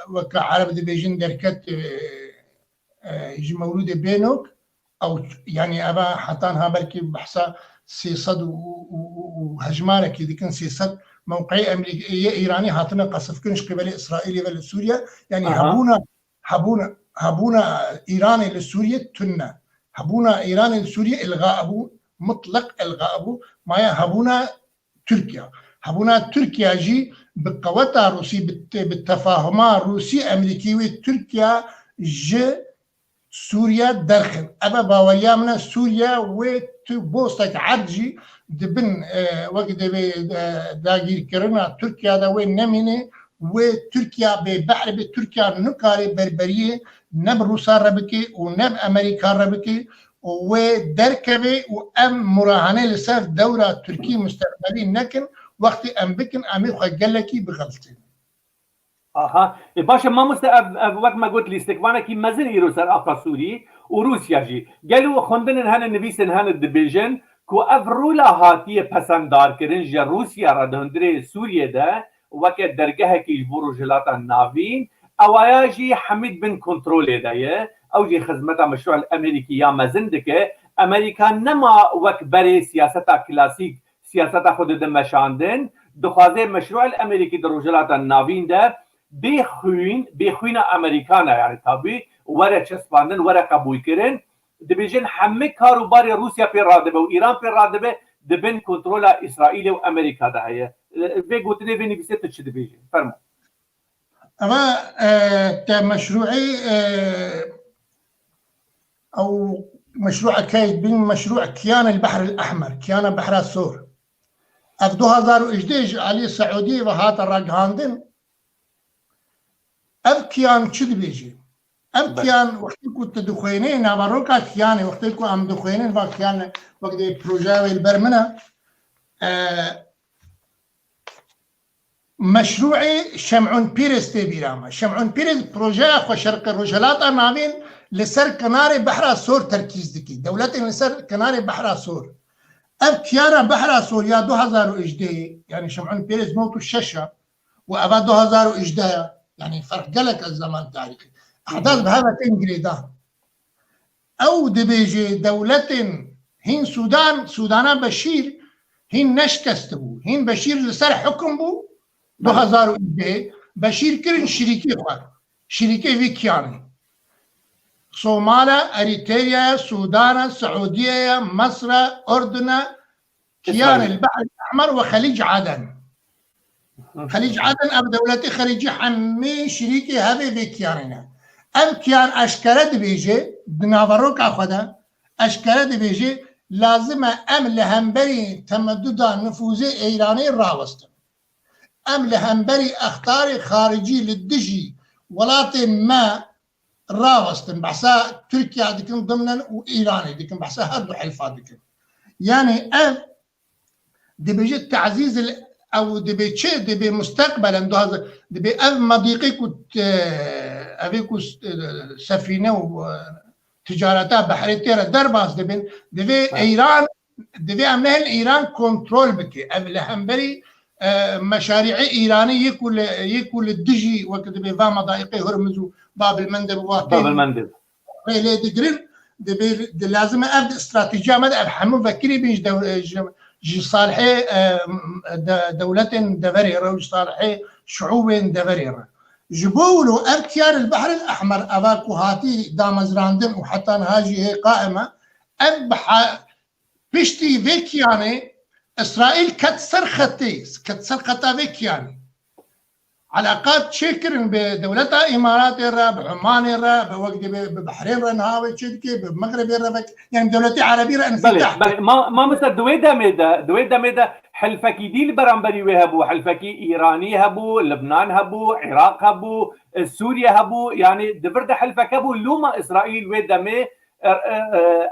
وكعرب دي بيجن دركت يجي مولود بينوك او يعني ابا حطانها بركي بحثا سيصد وهجمانه كي كان سيصد موقعي امريكي ايراني هاتنا قصف كنش قبل اسرائيل ولا سوريا يعني هبونا ايراني لسوريا تنا هبونا إيران سوريا إلغاء أبو مطلق إلغاء أبو ما هبونا تركيا هبونا تركيا جي بقوتها روسي بالتفاهمات روسي أمريكي وتركيا جي سوريا درخن أبا باوريا من سوريا وتبوستك عرجي دبن وقت داگیر کرنا ترکیا دا وی نمینه و ترکیا به بحر به ترکیا نکاری بربریه نب روسا ربکی و نب امریکا ربکی و درکبه و ام مراهنه لسر دورة ترکی مستقبلی نکن وقتی ام بکن امی خواه گلکی بغلطه آها باشا ما وقت ما قلت لي استكوانا كي مازن يرو سر اقا سوري وروسيا جي قالوا خندن هن نويسن هن الدبيجن كو افرولا هاتيه پسندار كرن جا روسيا را دهندري سوريا ده وقت درگاه كي جبورو جلاتا ناوين اوايا جي حميد بن كنترول ده او جي خدمتا مشروع الامريكي يا مازن دكه امريكا نما وقت بري سياستا كلاسيك سياستا خود دمشاندن دخوازه مشروع الامريكي در جلاتا ناوين ده بخوين امريكانا يعني طبي ورا چسباندن ورا قبول كرن دبيجن همه کاروبار روسيا في رادبه و ايران في رادبه دبن كنترول اسرائيل و امريكا ده هي في قلتلي في نفسيت تش دبيجن فرما اما مشروعي او مشروع كايد بين مشروع كيان البحر الاحمر كيان بحر السور اف 2011 علي السعوديه وهات الرقهاندن اب كيان چه دبيجي اب كيان وقت كنت دخوينين نابروكا كيان وقت كنت ام دخوينين وكيان وقت بروجاوي البرمنه مشروعي شمعون بيرس تبيراما شمعون بيرس بروجا خو شرق الرجلات ناوين لسر كناري بحر السور تركيز دكي دولتي لسر كناري بحر السور اب كيان بحر السور يا 2011 يعني شمعون بيرس موتو الششه وابا 2011 يعني فرق قلق الزمان التاريخي احداث بهذا تنجريدان او دبيجي دولة هين سودانا بشير هين نشكستبو هين بشير لسر حكم بو 2011 بشير كرن شريكي خوار شريكي فيكياني صومالا اريتريا سودان السعودية مصر اردن كيان البحر الاحمر وخليج عدن خليج عدن اب دولتي خليجي حمي شريكي هذه بكياننا ام كيان اشكرد بيجي بنافروك اخذها اشكرد بيجي لازم ام لهمبري تمدد نفوذي ايراني راوستن ام لهمبري اختار خارجي للدجي ولكن ما راوستن بحسا تركيا ديكن ضمنا وايراني ديكن بحسا هادو حلفات ديكن يعني ام دي بيجي تعزيز او دبي تشي دبي مستقبلا دبي اف مضيقي كنت افيكو سفينه وتجارتها بحريتها درباس دبي ايران دبي عملها ايران كنترول بكي اف لهمبري مشاريع ايرانيه يكل الدجي وقت دبي فا مضايقي هرمز باب المندب باب المندب لي دجرين دبي لازم اب استراتيجيه مدى بحمو فكري بيش جي صالحي دولة دفريرة وجي صالحي شعوب دفريرة جبولو اركيان البحر الاحمر افاكو هاتي دامزراندن وحتى هاجي هي قائمة ابحا بشتي فيكياني اسرائيل كتسر خطا فيكياني علاقات شكرن بدولتها امارات الرا بعمان الرا بوقت ببحرين الرا نهاوي تشدكي بمغرب الرا يعني دولتي عربيه راه انفتاح بلي ما مثل دويدا ميدا حلفكي دي البرامبري وهبو حلفكي ايراني هبو لبنان هبو عراق هبو سوريا هبو يعني دبرد حلفك هبو لوما اسرائيل ويدا مي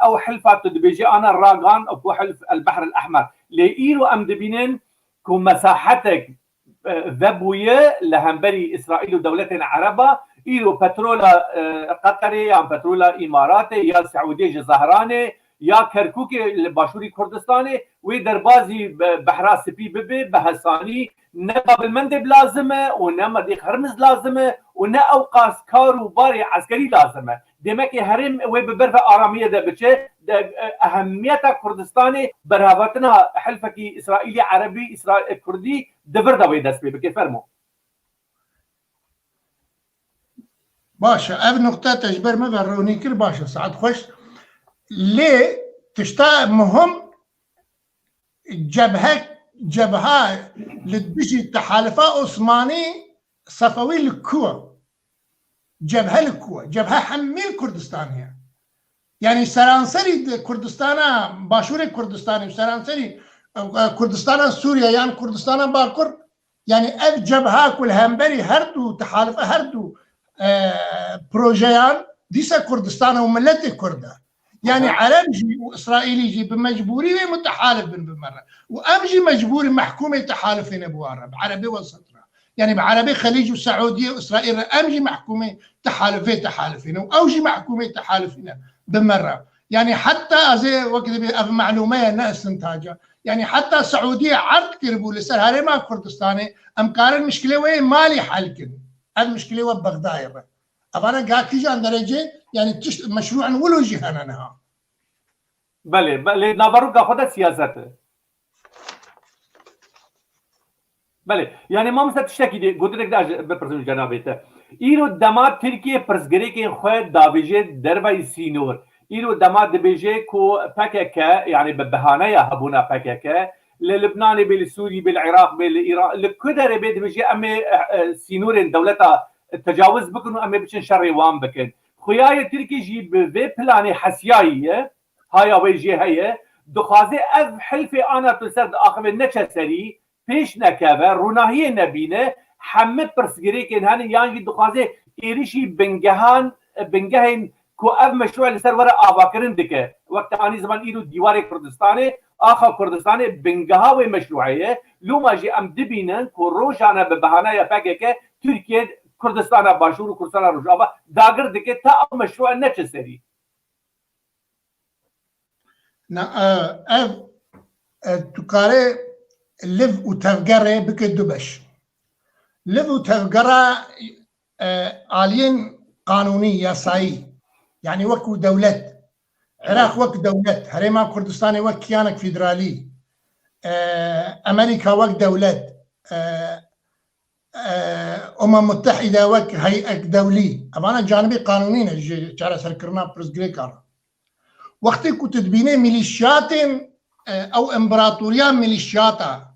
او حلفات بيجي انا الراغان او حلف البحر الاحمر لايرو ام دبينين كو مساحتك ذبوية لهمبري إسرائيل ودولة عربة إيرو بترولا قطري يا بترولا إماراتي يا سعودية زهراني يا كركوكي باشوري كردستاني ودربازي بحرا سبي ببي بهساني نبا بالمندب لازمة ونا مضيق هرمز لازمة ونا أوقاس كارو باري عسكري لازمة دمكي هرم وببرفة آرامية ده بچه أهمية كردستاني برهاوتنا حلفكي إسرائيلي عربي إسرائيل كردي دفر دوي دست بي بكي فرمو باشا اب نقطة تجبر ما بروني كل باشا سعد خوش ليه تشتا مهم جبهة لتبشي تحالفات عثماني صفوي الكوة جبهة الكوة جبهة حميل كردستان هي يعني سرانسري كردستان باشور كردستان سرانسري كردستان سوريا يعني كردستان باكر يعني اف جبهة كل همبري هردو تحالفة هردو بروجيان ديسا كردستان وملت كرده يعني عربي واسرائيلي يجي بمجبوري متحالف بالمره وامجي مجبوري محكومه تحالفين ابو عرب عربي وسطنا يعني بعربي خليج والسعوديه واسرائيل امجي محكومه تحالفين واوجي محكومه تحالفين بالمره يعني حتى زي وقت معلومه الناس انتاجها يعني حتى السعوديه عرض كربوا لسر هاري ما كردستاني امكار المشكله وين مالي حل المشكله وبغداد أنا قاعد تيجي عن درجة يعني مشروع ولو جهة أنا بله نابروك خود سیاسته بله يعني ما مثل تشتكي دي قلت لك ده بپرسم جنابته ایرو دماد ترکیه پرسگری که خود داویجه دربای سینور ایرو دماد دبیجه کو پکک يعني ببهانه هبونا پکک للبنان بالسوري بالعراق بالايران لكدر بيد بيجي امي سينور دولتها تجاوز بكن وامي بچن شر وام بكن خوياي تركي جي بي بلاني حسيايه هاي ويجي هي دخازي اف حلفي انا تسد اخر نچسري پیش نکاوه روناهی نبینه همه پرسگری که هن یعنی دخازه ایریشی بنگهن کو اف مشروع لسر ورا آواکرن دکه وقت آنی زمان ایرو دیوار کردستانه آخا کردستانه بنگها و مشروعیه لو ماجی ام دبینن کو روشانه به بهانه یا پکه که ترکیه کردستان باشور و کردستان روجابا داگر دکه تا مشروع نچه سری نا تکاره لف وتفقره بكدو بش لف وتفقره آلين قانوني ياساي يعني وكو دولت عراق وك دولت هريما كردستاني وك كيانك فيدرالي أمريكا وك دولت متحدة وك هيئة دولي أما جانبي قانوني نجي شارع سركرنا برزقريكار وقت كنت تبيني ميليشيات او امبراطوريان ميليشياتا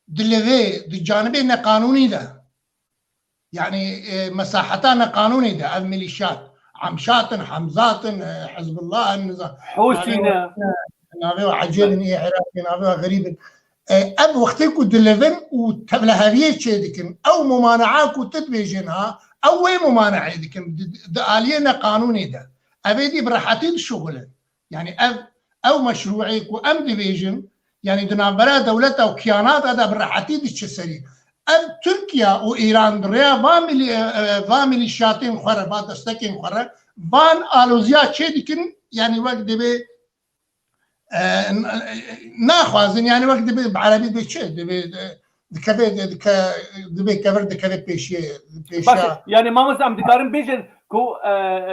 دلذي دي جانبين قانوني ده يعني مساحتان قانوني ده الميليشيات عمشات حمزات حزب الله النظام حوثينا نافيو عجيبني عراقي نافيو غريب اب وقتكم دلذن وتبلهريه شيدكن او ممانعات وتدبيجنها او وين ممانعه دكن آلينا قانوني ده ابيدي براحتي شغله يعني او مشروعي وام ديفيجن يعني دنابرا دولتها وكيانات هذا بالراحتي دي تشسري تركيا وايران دريا فاميلي شاتين خرا بعد استكين خرا فان الوزيا تشيدكن يعني وقت دبي ناخذ يعني وقت دبي بعربي بتشي دبي دبي كبر دكبي بيشي يعني ما مثلا دكارن بيجن كو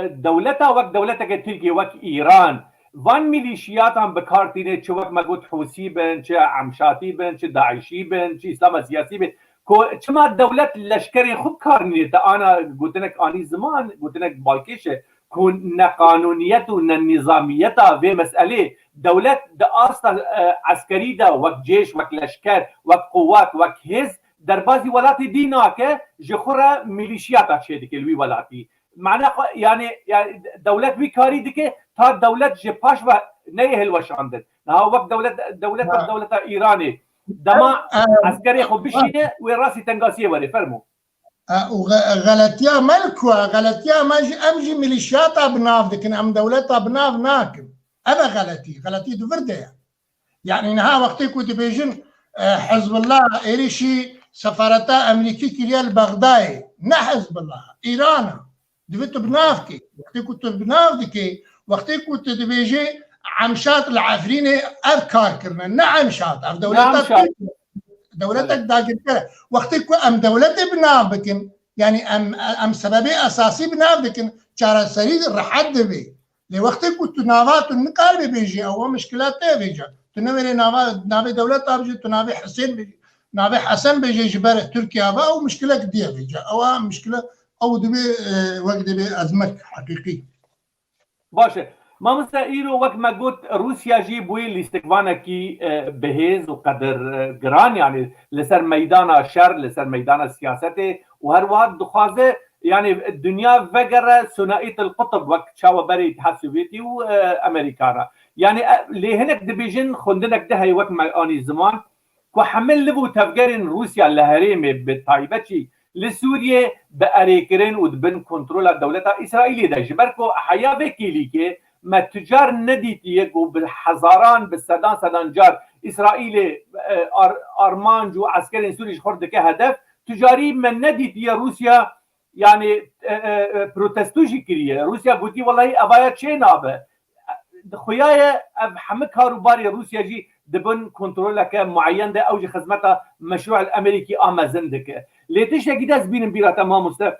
دولتها وقت دولتها تركيا وقت ايران وان ميليشيات هم بكارتينه چه وقت مگوت حوثی بن چه عمشاتی بن چه داعشی بن چه اسلام سیاسی بن کو چما دولت لشکری خوب کار نیت انا گوتنک آنی زمان گوتنک بالکشه کو نقانونیت و نظامیت و مسئله دولت د اصل عسکری دا وقت جيش وقت لشکر وقت قوات وقت هز در بعضی ولات دینا که جخوره ميليشيات چه دکه لوی ولاتی معنی يعني دولت وی کاری دکه تا دولت جپاش و نيهل وشاندن ها وقت دولت ايراني دما عسكري خو بشينه وراسي تنقاسيه وري فرمو وغلطيا ملكوا غلطيا امجي ميليشيات بناف لكن ام دولتها بناف ناكل هذا غلطي دفرده يعني نها وقت كنت بيجن حزب الله ايريشي سفارتا امريكي كريال بغداد نا حزب الله ايران دفت بنافكي وقت كنت بنافكي وقت كنت دبيجي عمشات العفريني اذكار كرنا نعم شات اف دولتك داجر كره وقت ام دولتي بنافكن يعني ام سببي اساسي بنافكن شارع سريد رحد بي لوقت كنت نافات النقال بيجي او مشكلات بيجي تنوي نافي دولتها بيجي تنافي حسين بيجي نافي حسن بيجي جبر تركيا او مشكله قديه بيجي او مشكله او دبي وقت دبي ازمه حقيقي باشه ما مثلا إيرو وقت ما قلت روسيا جيبوي اللي استكوانا كي بهيز وقدر جران يعني لسر ميدان شر لسر ميدان سياسته وهرواد دخوازه يعني الدنيا فقر ثنائية القطب وقت شاوة بري الاتحاد السوفيتي وأمريكانا يعني لهنك دبيجن خندنك ده هي وقت ما آني زمان وحمل لبو تفجرين روسيا لهريمي بطايبتي لسوريا بأريكرين ودبن كنترول دولتها إسرائيلية ده جبركو حيا بكيليكي ما تجار نديتيك وبالحزاران بالسدان سدان جار إسرائيلي أرمانج وعسكري سوري خردك هدف تجاري من نديتي روسيا يعني بروتستوجي كريه روسيا قلتي والله أبايا تشينابه خويايا حمك هاروباري روسيا جي دبن كنترولك معين ده اوجي خدمتها مشروع الامريكي امازندك ليتش جداز بين بيرا تمام مست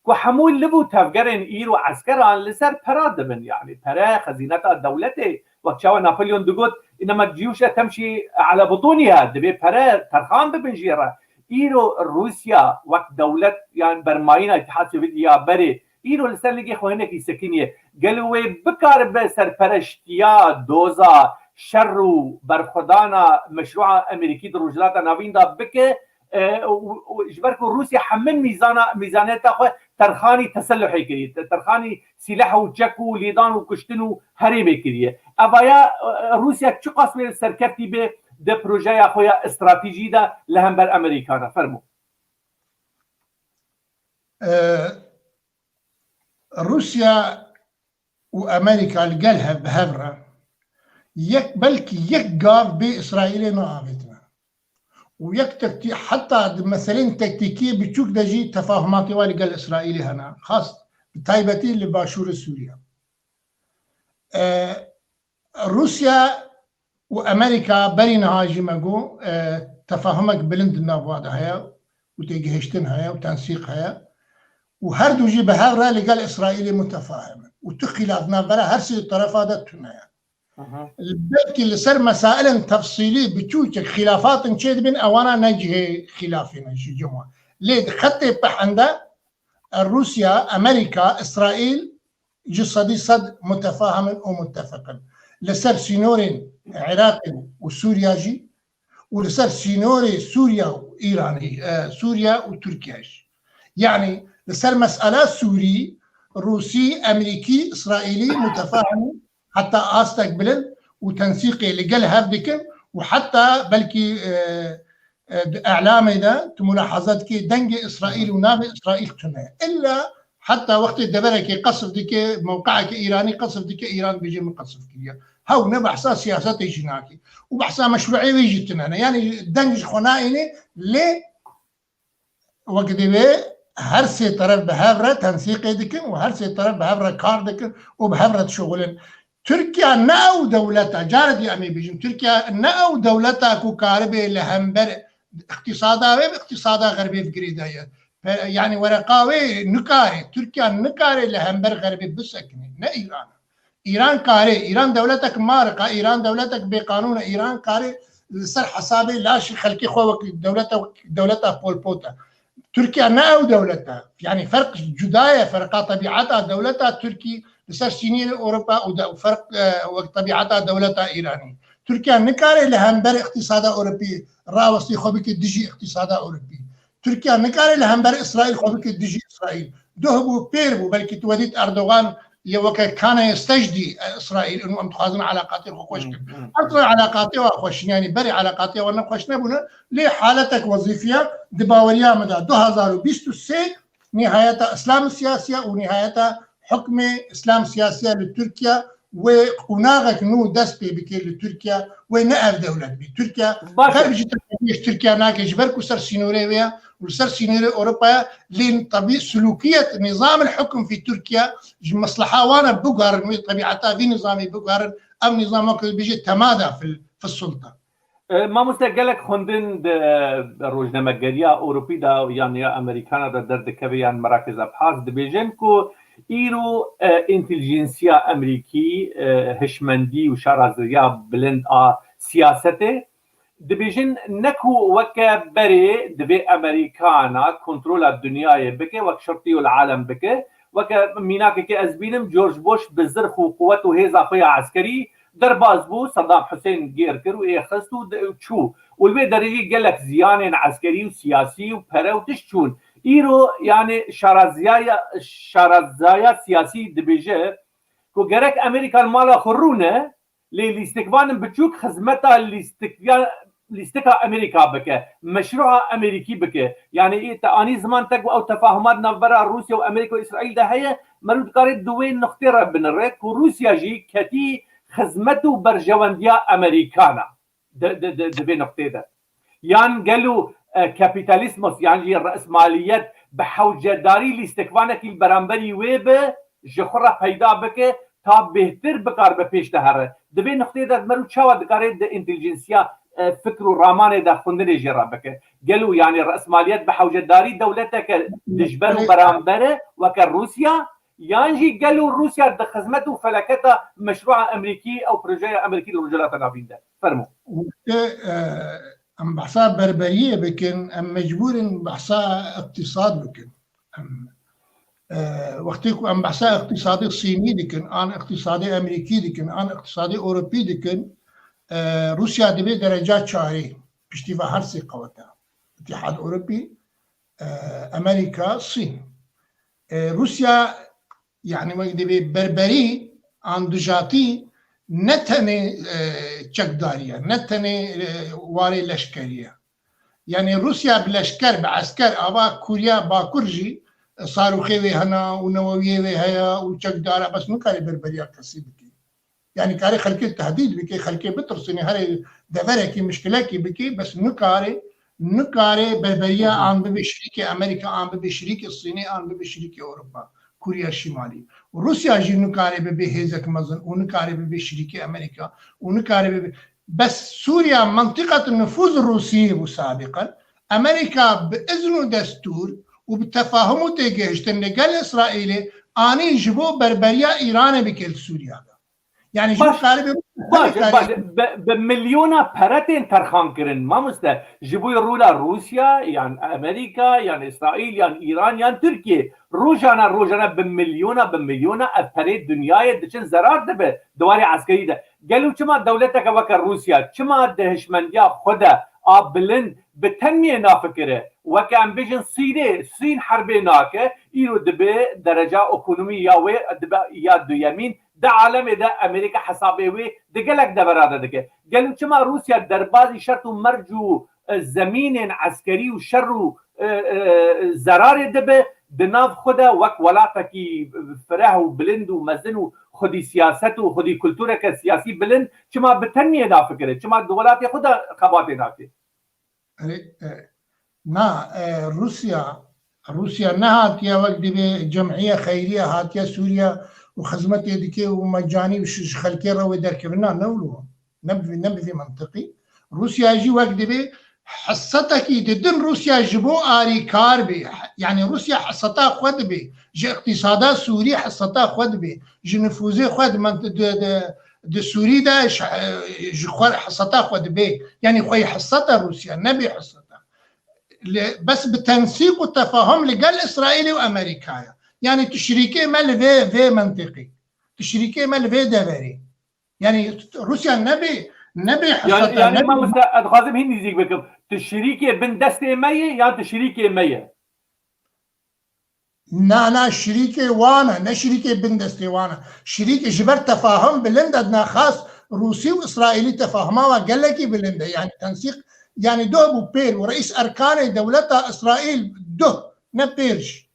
وحمول لبو تفجرن ايرو عسكران لسر برا دبن يعني برا خزينتها دولته وقت شاو نابليون دقوت انما الجيوش تمشي على بطونها دبي برا ترخان ببنجيره ايرو روسيا وقت دولة يعني برماينا اتحاد السوفيتي بري ايرو لسر لقي خوينك يسكينيه قالوا بكار بسر برشتيا دوزا شرو برخدانا مشروع امريكي دروجلاتا نافين دا بكي جبركو روسيا حمل ميزانيتها خو ترخاني تسلحي كري ترخاني سلاح وجكو ليدان وكشتنو هريمي كري افايا روسيا شو قاسم سركرتي به ده بروجي اخويا استراتيجي ده لهمبر امريكانا فرمو روسيا وامريكا لقالها بهبره يك بلكي يك قاف باسرائيل نافتنا ويك حتى مثلا تكتيكيه بتشوك دجي تفاهمات والي قال اسرائيلي هنا خاص تايبتي لباشور سوريا روسيا وامريكا بري نهاجي ماجو تفاهمك بلند النافواد هيا وتجهشتن هيا وتنسيق هيا وهردو جي بهذا اللي قال اسرائيلي متفاهم وتخلافنا بلا هرسي الطرف هذا تنايا البلكي اللي صار مسائل تفصيليه بتشوك خلافات نشيد بين اوانا نجي خلافنا شي جمعه ليه خطي بحندا روسيا امريكا اسرائيل جسدي صد متفاهم ومتفق لسر سينورين عراق وسوريا جي ولسر سينوري سوريا وايراني سوريا وتركيا يعني لسر مساله سوري روسي امريكي اسرائيلي متفاهم حتى استقبل وتنسيقي لقل هردك وحتى بلكي اعلامي ده ملاحظات كي دنج اسرائيل ونافي اسرائيل تنه الا حتى وقت الدبركي قصف ديك موقعك ايراني قصف ديك ايران بيجي من قصف كيا هاو نبحث سياسات جناكي وبحث مشروعي بيجي تنه يعني دنج خنائني ل وقت دي هرسي طرف بهبره تنسيقي ديك وهرسي طرف بهبره كاردك وبهبره شغل تركيا ناو دولتها جارد يعني بيجم تركيا ناو دولتها كو كاربي لهمبر اقتصادها غربي فكري دايا يعني ورقاوي نكاري تركيا نكاري لهمبر غربي بسكني نا ايران كاري ايران دولتك مارقه ايران دولتك بقانون ايران كاري لسر حسابي لا شي خلكي خو دولتها بولبوتا تركيا ناو دولتها يعني فرق جدايه فرق طبيعتها دولتها تركي لسر سنين اوروبا وفرق وطبيعتها دولتها ايراني تركيا نكاري لهمبر اقتصادها اوروبي راوسي خوبك ديجي اقتصادها اوروبي تركيا نكاري لهمبر اسرائيل خوبك ديجي اسرائيل دهبوا بيربو بلكي توديت اردوغان يوكا كان يستجدي اسرائيل انه ام تخازن علاقاتي خوش اصلا علاقاتي وخوش يعني بري علاقاتي وانا خوش نبونا لحالتك وظيفيه دباوريا مدى 2023 نهايتها اسلام السياسيه ونهايتها حكم اسلام سياسيه لتركيا وناغك نو دسبي بكي لتركيا ونقف دولة بتركيا خارج تركيا ناك جبركو سر سينوريا وسر سينوري اوروبا لين طبيعه سلوكيه نظام الحكم في تركيا مصلحه وانا بقهر طبيعتها في نظامي بقهر ام نظامك بيجي تمادى في السلطه ما مستقلك خندن روزنامه‌گری اوروپی دا يعني امریکانا دا درد کبیان مراکز ابحاث دبیجنکو ایرو انتلیجنسیا امریکی هشمندی و شارازریا بلند سیاسته دبیجن نکو وکه بری دبی امریکانا کنترول الدنیای بکه وک شرطی العالم بکه وك ميناك كي أزبينم جورج بوش بزرخ وقوته هيزا خويا عسكري درباز بو صدام حسين جير كرو إيه خستو تشو والبي دريجي قال لك زيان عسكري وسياسي وبرا وتشتون إيرو يعني شارزايا سياسي دبيجه كو جرك أمريكا المالا خرونه لاستقبال بتشوك خدمتها لاستقبال أمريكا بك مشروع أمريكي بك يعني إيه تاني زمان تقو أو تفاهمات نبرة روسيا وأمريكا وإسرائيل ده هي مرود قارد دوين نختار بنرك وروسيا جي كتي خدمته برجوانديا أمريكانا ده بين نقطة ده يعني قالوا كابيتاليزموس يعني الرأسماليات بحوجة داري لاستقبالك البرامبري ويبه جخرة پیدا بك تا بهتر بکار به پیش دهره دبی نقطه در مرو چاوا دکاره د انتلیجنسیا فکر و رامان د خوندن جرا بک قالوا يعني الرأسماليات بحوجة داري دولتك دجبر برامبره وك روسيا يعني قالوا روسيا دخزمته فلكتها مشروع امريكي او بروجي امريكي للرجالات النافين ده فرموا ام بحثا بربريه بكن ام مجبور بحثا اقتصاد بكن وقتی ام بحثا اقتصادی صینی دکن آن اقتصادی امریکی دکن آن اقتصادی اوروپی دکن روسیا دبی درجات چهاری پشتی و هر سی قوته اتحاد اوروپی امریکا صین روسیا يعني دبي بربري عن دجاتي نتني تشكداريا نتني واري لشكريا يعني روسيا بلشكر بعسكر ابا كوريا باكورجي صاروخي هنا ونوويه هيا وتشكدارا بس مو كاري بربريا كسي بكي يعني كاري خلكي التهديد بكي خلكي بترسني هاي دفركي مشكلكي بكي بس نكاري بربريا عن بشريك امريكا عن بشريك الصيني عن بشريك اوروبا كوريا الشمالي وروسيا جي نكاري بهيزك مزن ونكاري بشريك امريكا ونكاري بس سوريا منطقة النفوذ الروسي سابقا امريكا باذن دستور وبتفاهمه تيجيشت النقل الاسرائيلي اني جبو بربريا ايران بكل سوريا يعني جو قارب بمليون براتين ترخان كرن ما مسته جبو رولا روسيا يعني امريكا يعني اسرائيل يعني ايران يعني تركيا روجانا بمليون افريد دنيا دشن زرار دبه دواري عسكري ده قالوا كما دولتك وك روسيا كما دهشمنديا خدا بلند بتنمية نافكره وكان بيجن صين حربي ناكه ايرو دبه درجة اقونومية يا دو يمين ده عالم ده امريكا حسابي وي دقلك ده براده دكه قالوا كما روسيا دربازي شرط مرجو زمين عسكري وشر زرار دبه بناف خدا وك ولاتكي فرح وبلند ومزن خدي سياسته وخدي كلتورك سياسي بلند كما بتنمية نافكره كما دولات خدا خباتي نافكره نا روسيا نهاتيا وقت بجمعية خيرية هاتيا سوريا وخدمت يدكي ومجاني وش خلكي روي دركبنا نولو نبي في منطقي روسيا يجي وقت بي حصتك ضد روسيا جبو آري كار بي يعني روسيا حصتها خود بي جي اقتصادها سوريا حصتها خود بي جي نفوذي خود من د سوري ده حصتها خود بي يعني خوي حصتها روسيا نبي حصتها بس بتنسيق والتفاهم لقال اسرائيلي وامريكايا يعني تشريكي مال في منطقي تشريكي مال في دبري يعني روسيا نبي حصتها يعني ما مستعد خازم هني زيك بكم تشريكي بن دستي مية يعني تشريكي مية نا شريكي وانا نا شريكي بن دستي وانا شريكي جبر تفاهم بلندنا خاص روسي واسرائيلي تفاهما وقال لك بلندا يعني تنسيق يعني دو ابو بيل ورئيس اركان دولتها اسرائيل دو نبيرش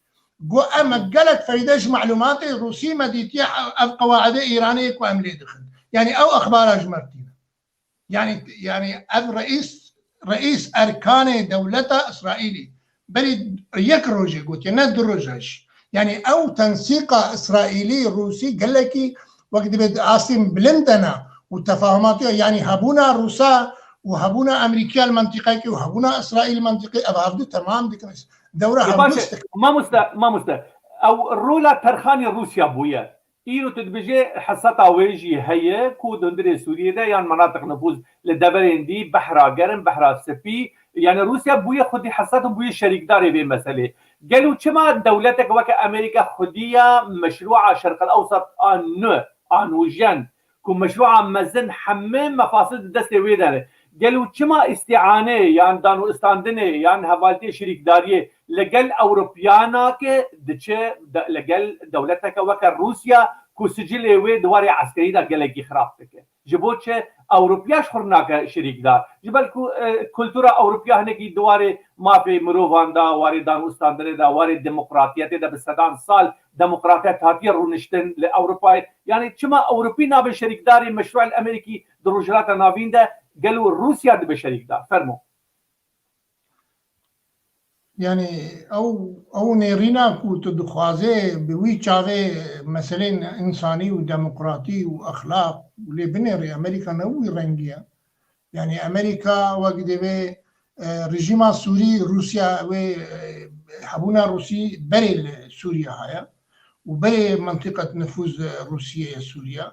جو اما قالت فايداش معلوماتي روسي ما ديتيا قواعد ايرانيه واملي دخل يعني او اخبار اجمرتينا يعني رئيس اركان دولتها اسرائيلي بريد يكروجي قلت ندرجش يعني او تنسيق اسرائيلي روسي قال لك وقت بد عاصم بلندنا وتفاهمات يعني هبونا روسا وهبونا امريكا المنطقه وهبونا اسرائيل المنطقه ابعدوا تمام ديك دوره ما مست او الرولا ترخاني روسيا بويا ايرو تدبجي حصتها ويجي هي كود اندري سوريا ده يعني مناطق نفوذ لدبرين دي بحرا قرم بحرا سفي يعني روسيا بويا خودي حسات بويا شريك داري بمسألة قالوا كما دولتك وك أمريكا خدية مشروع الشرق الأوسط آن وجن كون مشروع مزن حمام مفاصل الدست ويدانه قالوا كما استعانة يعني دانو استاندنه يعني هوالتي شريك داريه لقل أوروبيانا دچه لقل دولتك وك روسيا كو سجل وي دواري عسكري دا قلقي خرابتك جبوتش اوروبياش خورناك شريك دار جبل كولتورا اوروبيا هنكي دواري ما في مروفان دا واري دان استاندري دا واري ديمقراطيات دا بسدان سال ديمقراطيات هاتي رونشتن لاوروبا يعني كما اوروبي ناب شريك داري المشروع الامريكي دروجرات نافين دا قالوا روسيا دي بشريك دار فرمو يعني او نيرينا كو تدخوازي بوي تشافي مثلا انساني وديمقراطي واخلاق ولي بنيري امريكا نوي رنجيا يعني امريكا وقت بي رجيم سوري روسيا و حبونا روسي بري سوريا هاي وبري منطقة نفوذ روسيا سوريا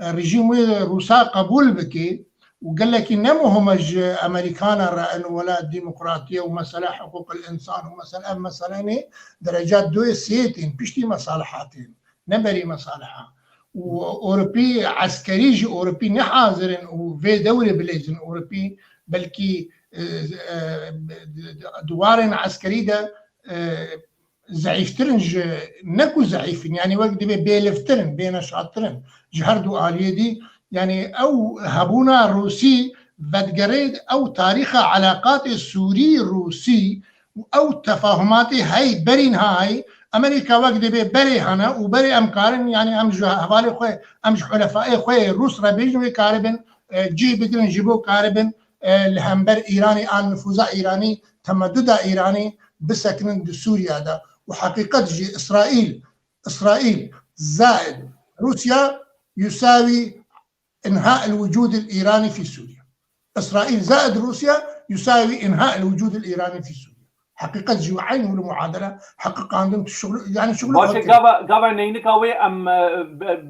رجيم روسا قبول بكي وقال لك انما همج امريكانا رأن ولا ديمقراطيه ومساله حقوق الانسان ومساله مثلا درجات دو سيتين بيشتي مصالحاتين نبري مصالحه واوروبي عسكري اوروبي نحاضرن وفي دوله بليزن اوروبي بلكي دوارن عسكري ده ضعيفترن نكو ضعيفين يعني وقت بيلفترن بين شاطرن جهردو آلية دي يعني او هبونا روسي بدقريد او تاريخ علاقات السوري روسي او تفاهمات هاي برين هاي امريكا وقت بري هنا وبري امكارن يعني امج هوالي خوي امج حلفاء خوي روس ربيجو كاربن جي بدن جيبو كاربن الهمبر ايراني ان نفوذ ايراني تمدد ايراني بسكن سوريا ده وحقيقه جي اسرائيل زائد روسيا يساوي انهاء الوجود الايراني في سوريا. اسرائيل زائد روسيا يساوي انهاء الوجود الايراني في سوريا. حقيقه جو عين والمعادله حقق عندهم الشغل يعني شغل باشه قابا نينكاوي ام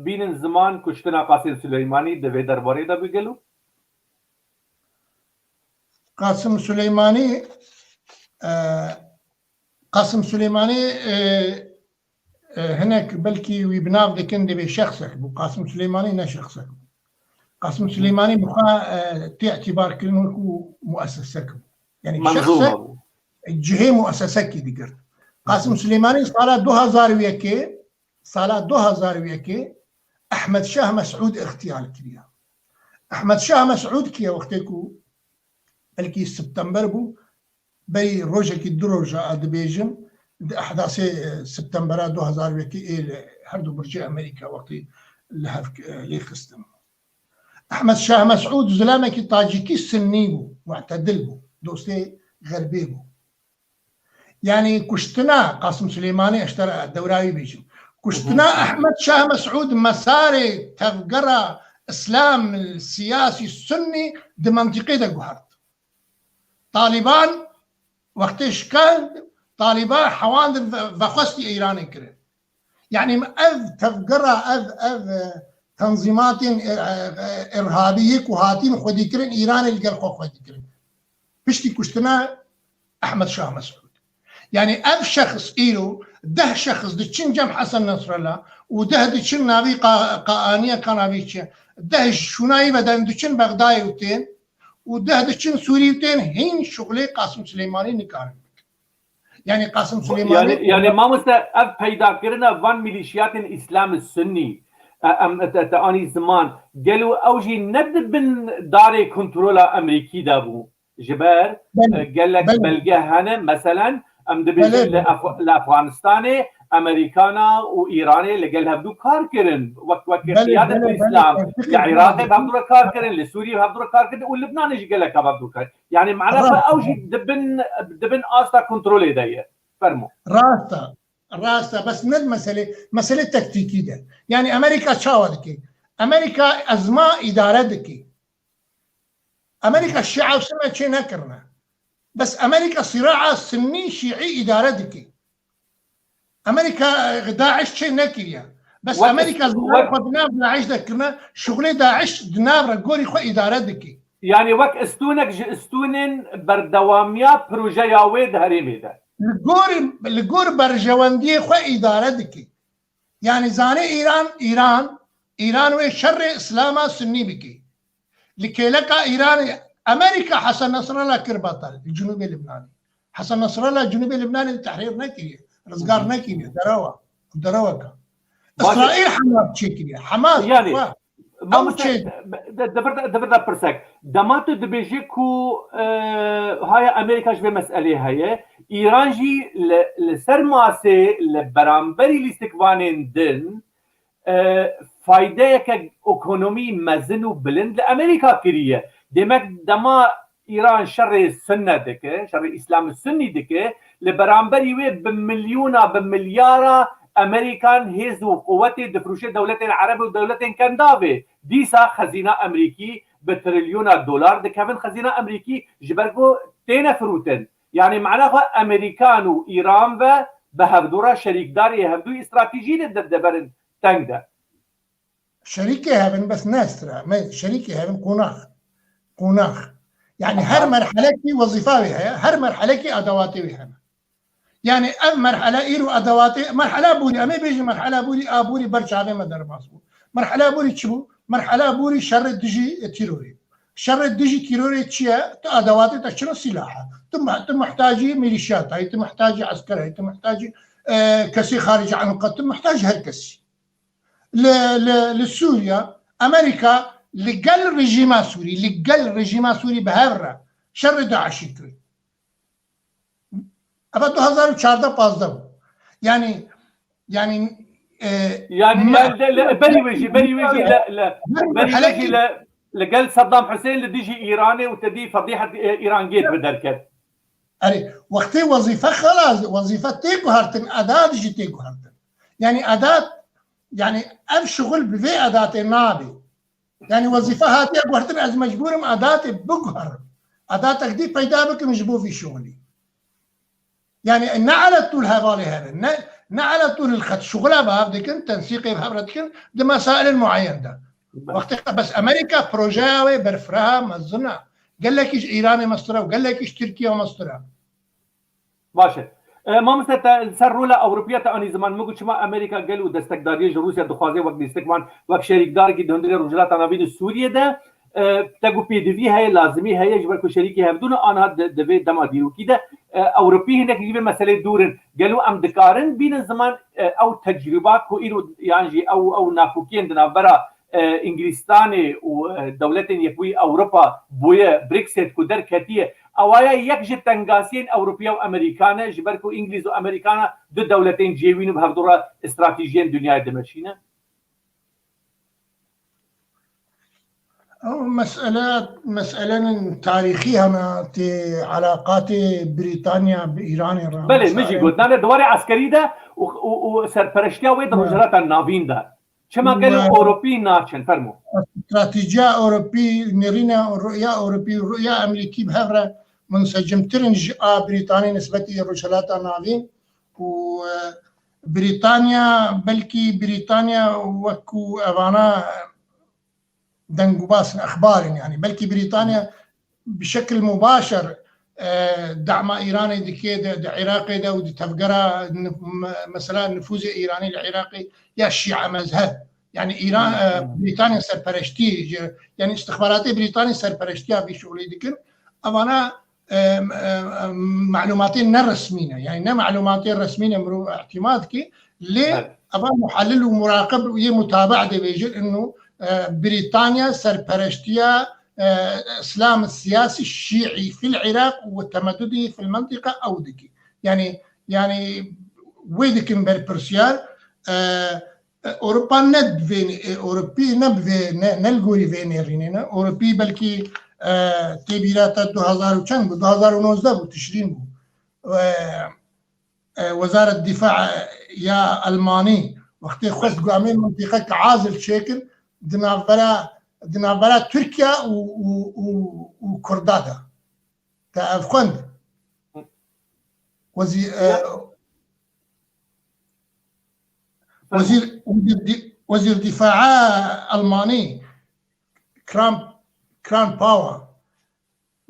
بين زمان كشتنا قاسم سليماني دبي درباري دا بيقولوا قاسم سليماني هناك بلكي ويبناف دكن دبي شخصك قاسم سليماني نا شخصك قاسم سليماني بخا تعتبار كلمه مؤسسك يعني شخصك الجهه مؤسسك ديگر قاسم سليماني صار 2001 احمد شاه مسعود اغتيال كريا احمد شاه مسعود كي وقتكو بلكي سبتمبر بو بي روجك الدروجة ادبيجن احداث سبتمبر 2001 هردو برجع امريكا وقت اللي خستم احمد شاه مسعود زلامك طاجيكي سنيبو معتدلبو دوستي غربيبو يعني كشتنا قاسم سليماني اشترى الدوراوي بيجن كشتنا احمد شاه مسعود مساري تفقرة اسلام السياسي السني دي منطقة دا قهرت طالبان وقتش كان طالبان حوان فخستي ايراني كرين يعني اذ تفقرة اذ تنظيمات ارهابيه كوهاتين خودي كرين ايران القلقو خودي كرين بشتي كشتنا احمد شاه مسعود يعني اذ شخص إيلو ده شخص دتشن جم حسن نصر الله وده دتشن نابي قانيه كنابيتش ده شناي بدن دتشن بغداد وتين وده دتشن سوري وتين هين شغلي قاسم سليماني نكار يعني قاسم سليماني يعني ما مست اذ پیدا كرنا فان ميليشيات الاسلام السني تاني زمان قالوا اوجي ندبن داري كنترولا امريكي دابو جبار قال لك بلقى هنا مثلا ام دبن لافغانستان امريكانا وايراني اللي قالها بدو كار كرن وقت قياده الاسلام العراق بهدو كار كرن لسوريا بهدو كار كرن ولبنان ايش قال لك بهدو كار يعني معناتها اوجي دبن استا كنترول داير فرمو راستا بس من مسألة تكتيكي ده يعني أمريكا شاودكي أمريكا أزمة إدارة دكي أمريكا الشيعة وسمع شيء نكرنا بس أمريكا صراع سني شيعي إدارة دكي أمريكا داعش شيء نكريا بس أمريكا داعش ذكرنا شغلي داعش دنابرة قولي خو إدارة دكي يعني وك استونك استونن بردواميا بروجيا ويد هريمي ده لگور برجواندی خو اداره دکی يعني زاني ايران وشر اسلام سني بكي لكي لك ايران امريكا حسن نصر الله كربطل الجنوبي اللبناني حسن نصر الله الجنوبي اللبناني التحرير نكي رزقار نكي دروكا اسرائيل حماس تشيكي حماس يعني ما او مست تشي دبردا برسك دماتو دبيجي كو هاي امريكا جبه مسألة هاي ايران جي لسرماسي لبرامبري لاستكوانين دن فايدة كايكونومي مزن وبلند لامريكا كريه دمك دما ايران شر السنه دكه شر الاسلام السني دكه لبرامبري وي بمليونا بمليارا امريكان هيزو قوتي دفروشه دولتين عربي ودولتين كندافي ديسا خزينه امريكي بتريليون دولار دكافن خزينه امريكي جبركو تينا فروتن يعني معناها امريكان وايران بهبدورا شريك داري هبدو استراتيجي للدبرن تنجده شريكي هابن بس ناسترا شريكي هابن قوناخ يعني هر مرحله كي وظيفه بها هر مرحله كي ادواتي بها يعني مرحله ايرو ادواتي مرحله بوري امي بيجي مرحله بوري برشا ما در ماسبو مرحله بوري تشبو مرحله بوري شر الدجي تيروري شر الدجي تيروري تشيا ادواتي تشرو سلاحه ثم محتاجي ميليشيات هاي محتاجي عسكر هاي محتاجي كسي خارج عن القتل محتاج هالكسي لسوريا امريكا لقل رجيما سوري بهفره شر داعش يكري ابا 2014 يعني بري وجي لقل صدام حسين لديجي ايراني وتدي فضيحه ايران جيت بدركت اري وقتي وظيفه خلاص وظيفه تيكو هارتن اداه ديجي تيكو هارتن يعني اداه يعني اب شغل بفي اداه نابي يعني وظيفه هاتي اقوهرتن از مجبورم اداه بقهر اداتك دي بيدا بك مجبور في شغلي يعني نعلى طول هذول هذا نعلى طول الخط شغلها بهذيك تنسيقي بهبرتك دي مسائل معينه ده وقت بس امريكا بروجاوي برفرها مزنا قال لك ايش ايراني مصدرها وقال لك ايش تركيا مصدرها ماشي ما مثل سر رولا اوروبيه اني زمان مگو شما امريكا قالوا دستكداري روسيا دخوازي وقت استكمان وقت شريك دار کی دندري رجلات نابين سوريا ده تاگو پی دی وی هي لازمي هي جبر کو شريكي هبدون انها دبي دما ديرو كده اوروبي هناك يجيب مساله دورن قالوا ام دكارن بين الزمان او تجربات كو ايرو يعني او نافوكين دنا برا انجلستاني ودولتين يكوي اوروبا بويا بريكسيت كو دركتيه اوايا يكجي تنغاسين اوروبيه وامريكانا جبركو انجليز وامريكانا دو دولتين جيوين بهدورا استراتيجيين دنيا دمشينا مسألة تاريخية ما علاقات بريطانيا بإيران بله مجي قلت أنا دواري عسكري ده وسرپرشتيا ويد رجلات النافين ده شما قالوا أوروبي ناتشن فرمو استراتيجية أوروبي نرينا الرؤية أوروبي والرؤية أمريكي بهفرة منسجمترين بريطانيا نسبة رجلات النافين وبريطانيا بلكي بريطانيا وكو أفانا دنقباس اخبار يعني بلكي بريطانيا بشكل مباشر دعم ايراني دكي عراقي ده ودي تفقرا مثلا النفوذ الايراني العراقي يا الشيعة مذهب يعني ايران بريطانيا سرپرشتي يعني استخباراتي بريطانيا سرپرشتيها في شغلي دكن اما معلوماتين الرسميه يعني نا معلوماتين رسميه مرو اعتمادك ليه ابا محلل ومراقب ومتابعه دي بيجي انه بريطانيا سرپرشتيا اسلام السياسي الشيعي في العراق وتمدده في المنطقه او دكي يعني ويدكن بربرسيال اوروبا ند فين اوروبي نبذ نلقوري فين رينينا اوروبي بلكي تبيرات 2019 تشرين بو وزاره الدفاع يا الماني وقت خص قامين منطقه عازل شكل دنابرا تركيا وكردادا تافخند وزير دفاع الماني كران باور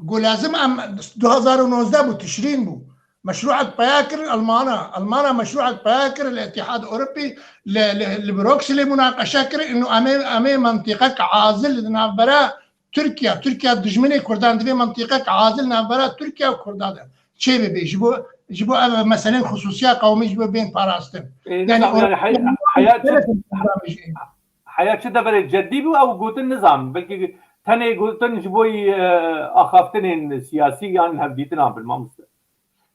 قول لازم 2019 بو تشرين بو مشروع باكر المانا مشروع باكر الاتحاد الاوروبي لبروكس لمناقشه كر انه امي منطقه عازل نافبرا تركيا دجمني كردان دبي منطقه عازل نافبرا تركيا وكردان شي بي جيبوا مثلا خصوصيه قوميه جيبوا بين باراستن يعني حياة شده برای جدی بو او گوتن نظام بلکه تنه گوتن جبوی اخافتن سیاسی يعني هبديتنا بالمامس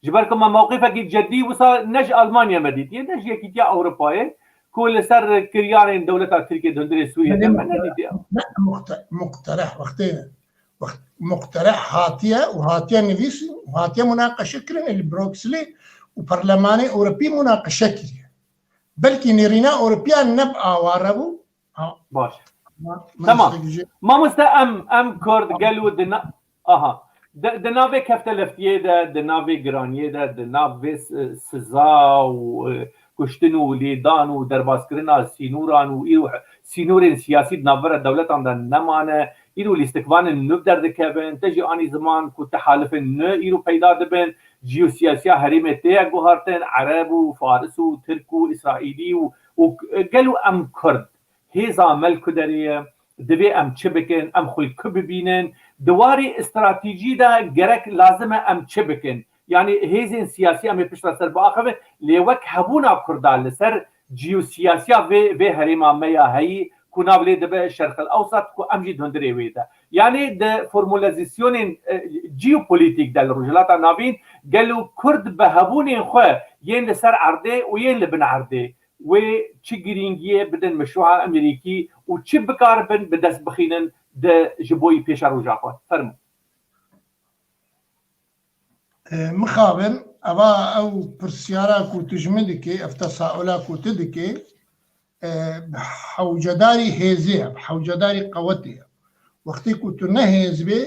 جبركم موقفك جدي وصار نج المانيا مديت نج يكيا اوروبا كل سر كريان دولة تركيا دندري سوريا لا مقترح وقتين مقترح هاتيا نفيس وهاتيا مناقشه كرن البروكسلي وبرلماني اوروبي مناقشه كرن بلكي نيرينا اوروبيا نبقى واربو باش تمام ما ام كورد قالوا دنا دنافي كفتلفتيه دنافي جرانيه دنافي سزا وكشتنو ليدانو درباسكرنا سينوران وإيرو سينورين سياسي نافر الدولة عندنا نمانه إيرو الاستقبال نبدر دكابن تجي آني زمان كنت حالف إيرو بيدا دبن جيو سياسية هريمة تيا جوهرتن عرب وفارس وترك وإسرائيلي وقالوا أم كرد هيزا ملك دريه دبي ام تشبكن ام خلق ببينن دواري استراتيجي دا جرك لازم ام تشبكن يعني هيزن سياسي ام بيشرا سر باخه لوك هبونا كردال لسر جيو سياسيا في هريما ميا هي كنا بلي دبي الشرق الاوسط كو امجي دندري ويدا يعني د فورمولازيسيون جيوبوليتيك دال رجلات نافين قالوا كرد بهبونين خو ين لسر عرضه وين لبن عرضه و چی گرینگیه بدن مشروع امریکی و چی بکار بن بدست بخینن ده جبوی پیش رو جاپان فرمو مخابن او برسيارا كو تجمدكي افتساؤلا كو تدكي حوجداري هيزيها بحوجداري قوتها وقتي كو تنهيز بي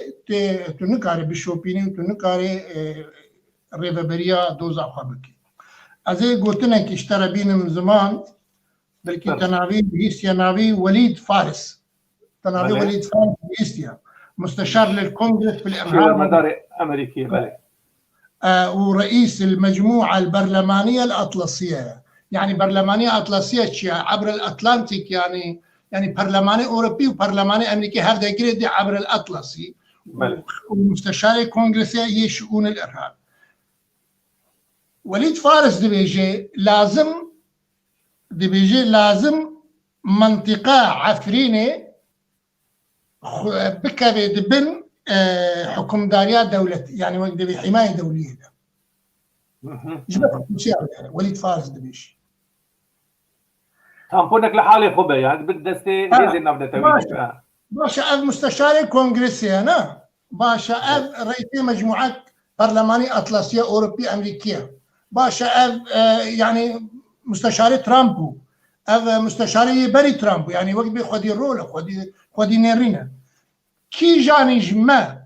تنكاري بشوبيني وتنكاري ريفابريا دوزا خابكي ازي قلتنا كي اشترى بينا من زمان بلكي تناوي بيستيا ناوي وليد فارس تناوي وليد فارس بيستيا مستشار للكونغرس في الامارات مدار امريكيه بلى ورئيس المجموعه البرلمانيه الاطلسيه يعني برلمانيه اطلسيه عبر الاطلنطيك يعني برلماني اوروبي وبرلماني امريكي هذا يقري عبر الاطلسي ومستشار كونغرسي شؤون الارهاب وليد فارس دبيجي لازم منطقة عفرينة بكرة دبن حكم داريا دولة يعني وقت دبي حماية دولية جبت وليد فارس دبيجي تامبونك لحالي خبا يعني بدستي هذه النبضة باشا أذ مستشاري كونغرسي أنا باشا أذ رئيسي مجموعات برلماني أطلسية أوروبية أمريكية باشا يعني مستشاري ترامبو مستشاري بري ترامبو يعني وقت بيخدي الرولة خدي نيرينا كي جاني جما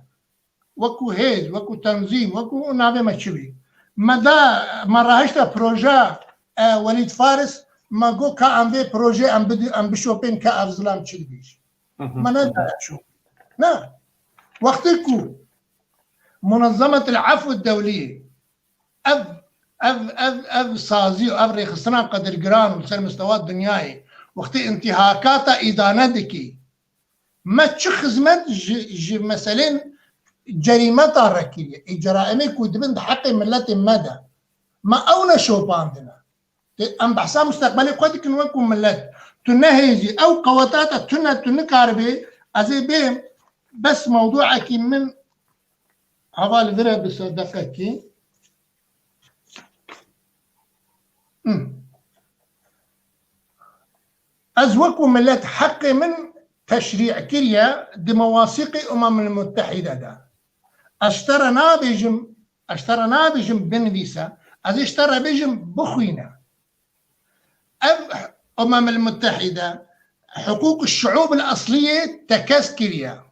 وكو هيز وكو تنظيم وكو نابي ماتشبي مدى ما راهشتا بروجا وليد فارس ما جو كا ام بي بروجي ام بشوبين كا افزلام تشلبيش ما نقدر شو لا وقتكو منظمة العفو الدولية أب صازي وأب ريخصنا قدر جران وصار مستوى الدنياي وقت انتهاكات إدانتك ما تشخزمت مثلا جريمة ركية جرائمك ودبن حق ملة مدى ما أونا شوب عندنا أم بحساب مستقبلي قد نكون ملة تنهيجي أو قواتات تنكاربي أزي بهم بس موضوعك من حوالي ذرة بصدقك أزوكم ملت حق من تشريع كريا دمواثيق المتحدة دا اشترى نابجم بنفيسا از اشترى بيجم بخوينا المتحدة حقوق الشعوب الأصلية تكاس كريا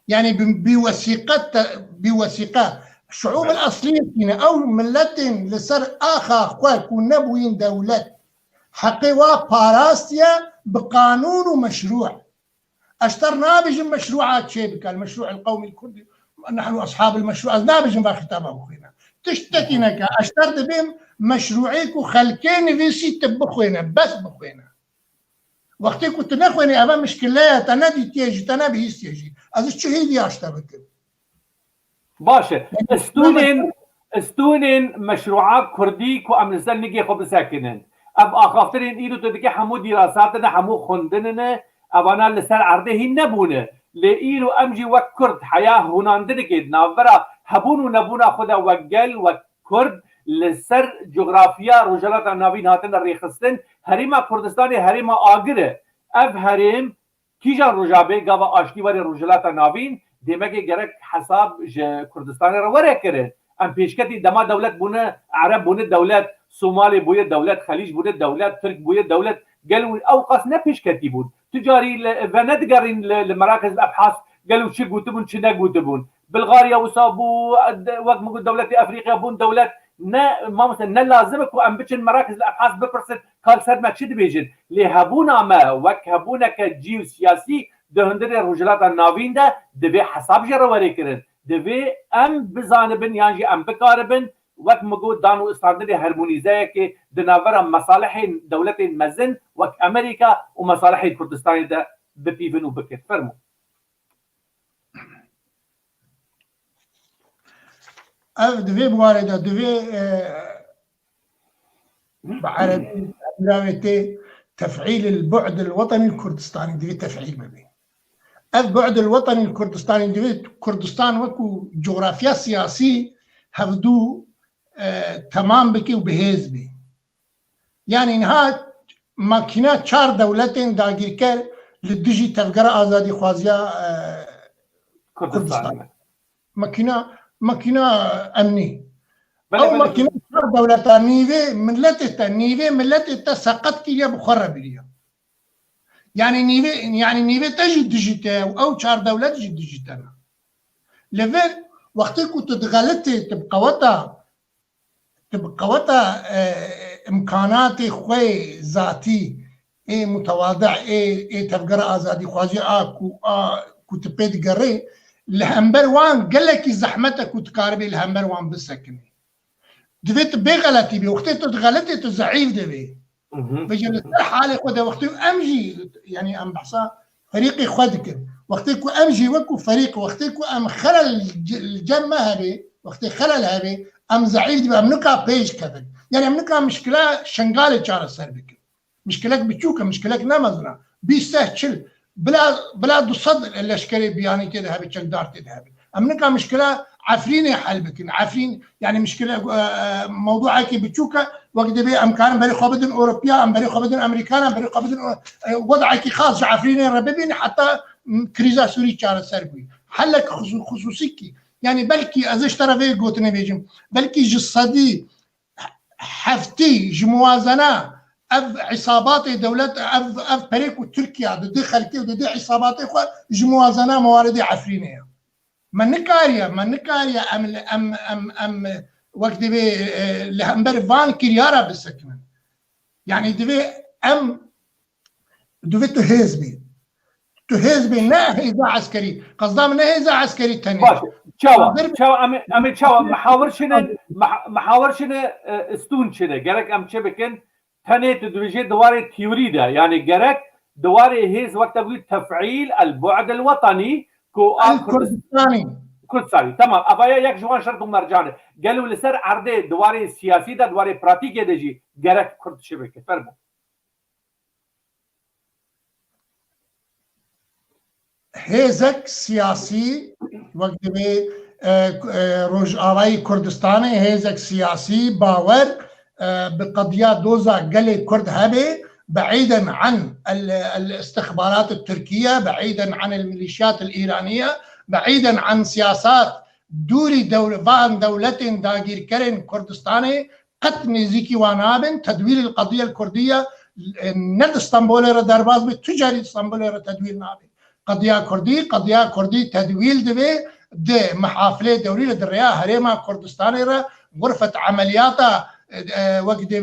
يعني بوثيقة الشعوب الأصلية فينا أو ملتين لسر آخر أخوات ونبوين دولة حقيقة باراستيا بقانون ومشروع اشترنا بيجي مشروعات شبكة المشروع القومي الكردي نحن أصحاب المشروع نابجن بخطابه بخوينا تشتكينك أشترت بهم مشروعيك وخلكين في سيت بخوينا بس بخوينا وقتی كنت نخويني أما مشكلات أنا دي تيجي أنا بهيس تيجي أزش شو هي دي أشتبك باشه استونين مشروعات كردي كو أمرستان نجي خب ساكنين أب آخافترين إيدو تدكي حمو دراساتنا حمو خندننا أبانا لسر عرده هي نبونه لإيلو أمجي وكرد حياة هناندنكيد نافرا هبون ونبونا خدا وقل وكرد لسر جغرافيا رجالات الناوين هاتن الريخستن هريما كردستاني هريما آگره اف هريم كيجان رجابه قابا آشتي واري رجالات الناوين ديمكي گرك حساب كردستاني رواره کرن ام پیشکتی دما دولت بونه عرب بونه دولت صومالي بويه دولت خليج بونه دولت ترك بويه دولت قالوا اوقاس نه پیشکتی بود تجاري وندقرين لمراكز الابحاث قالوا شي قوتبون شي قوتبون بلغاريا وصابو وقت مقول دولة افريقيا بون دولت ما مثلا نه لازمك وام بتشن مراكز الابحاث ببرسن قال سد ما تشد بيجن لهبونا ما وكهبونا كجيو سياسي دهندر رجلات الناوين ده دبي حساب جرواري كرن دبي ام بزانبن يعني ام بكاربن وقت مقول دانو استاندرد هرمونيزايا كي دنافر مصالح دولة مزن وك امريكا ومصالح كردستان ده ببيفن وبكت فرمو دوی بوارده دوی بعربي تفعيل البعد الوطني الكردستاني دوي تفعيل مبين البعد الوطني الكردستاني دوي كردستان وكو جغرافيا سياسي هفدو تمام بكي وبهيز بي يعني نهاية ماكينات 4 دولتين داگیر کر لدجي تفقر آزادي خوازيا كردستان ماكينة أمني أو ماكينة دولة نيفي ملتها سقط كيليا بخرب ليها يعني نيفي تجي ديجيتا أو 4 دولات تجي ديجيتا لفين وقت كنت تغلطي تبقى وطا إمكانات خوي ذاتي متواضع تفقر آزادي خوازي كنت بيت قري الهمبر وان قال لك زحمتك وتقاربي الهمبر وان بالسكني دفيت بغلطي بي وقتي تغلطي تزعيف دبي بجي حالي خد وقتي امجي يعني ام بحصا فريقي خدك وقتي كو امجي وكو فريق وقتي كو ام خلل الجمه هبي وقتي خلل هبي ام زعيف دبي امنكا بيج كذا يعني امنكا مشكله شنغالي شار سربك مشكلك بتشوكه مشكلك نمزنا بيستهشل بلا تصدر الاشكالي بياني تذهب تشلدار تذهب امنكا مشكله عفرين حل بكن عفرين يعني مشكله موضوعك بتشوكا وقت بي امكان بري خبدن اوروبيا ام بري خبدن امريكان ام بري خبدن وضعك خاص عفرين رببين حتى كريزا سوري تشار سربي حلك خصوصيكي يعني بلكي ازش طرفي قوتني بيجم بلكي جسدي حفتي جموازنه اف عصابات دولت اف بريك وتركيا ضد خلتي وضد عصابات جموازنه موارد عفرينيه من نكاريا ام وقت بي لهمبر فان كريارا بالسكن يعني دبي ام دوفي تهزبي لا هيزا عسكري قصدام لا هيزا عسكري ثاني تشاو محاور شنو استون شنو قالك ام شبكن تنيت دوجي دواري تيوري ده يعني جرك دواري هيز وقت تفعيل البعد الوطني كردستاني تمام ابايا يك جوان شرط مرجانه قالوا لسر عرضه دواري سياسي ده دواري براتيكي دجي جرك كرد شبكه فرمو هيزك سياسي وقت بي روج آرائی کردستانی هیزک سیاسی باور بقضيات دوزا قلي كرد هبي بعيدا عن الاستخبارات التركية، بعيدا عن الميليشيات الإيرانية، بعيدا عن سياسات دوري دولة داگیر كرن كردستاني قد نزيكي وانابن تدوير القضية الكردية ند اسطنبول را درباز بي تجاري اسطنبول را تدوير نابي قضية كردي تدويل دبي ده محافلة دولية دريا هريما كردستاني را غرفة عملياتها وقت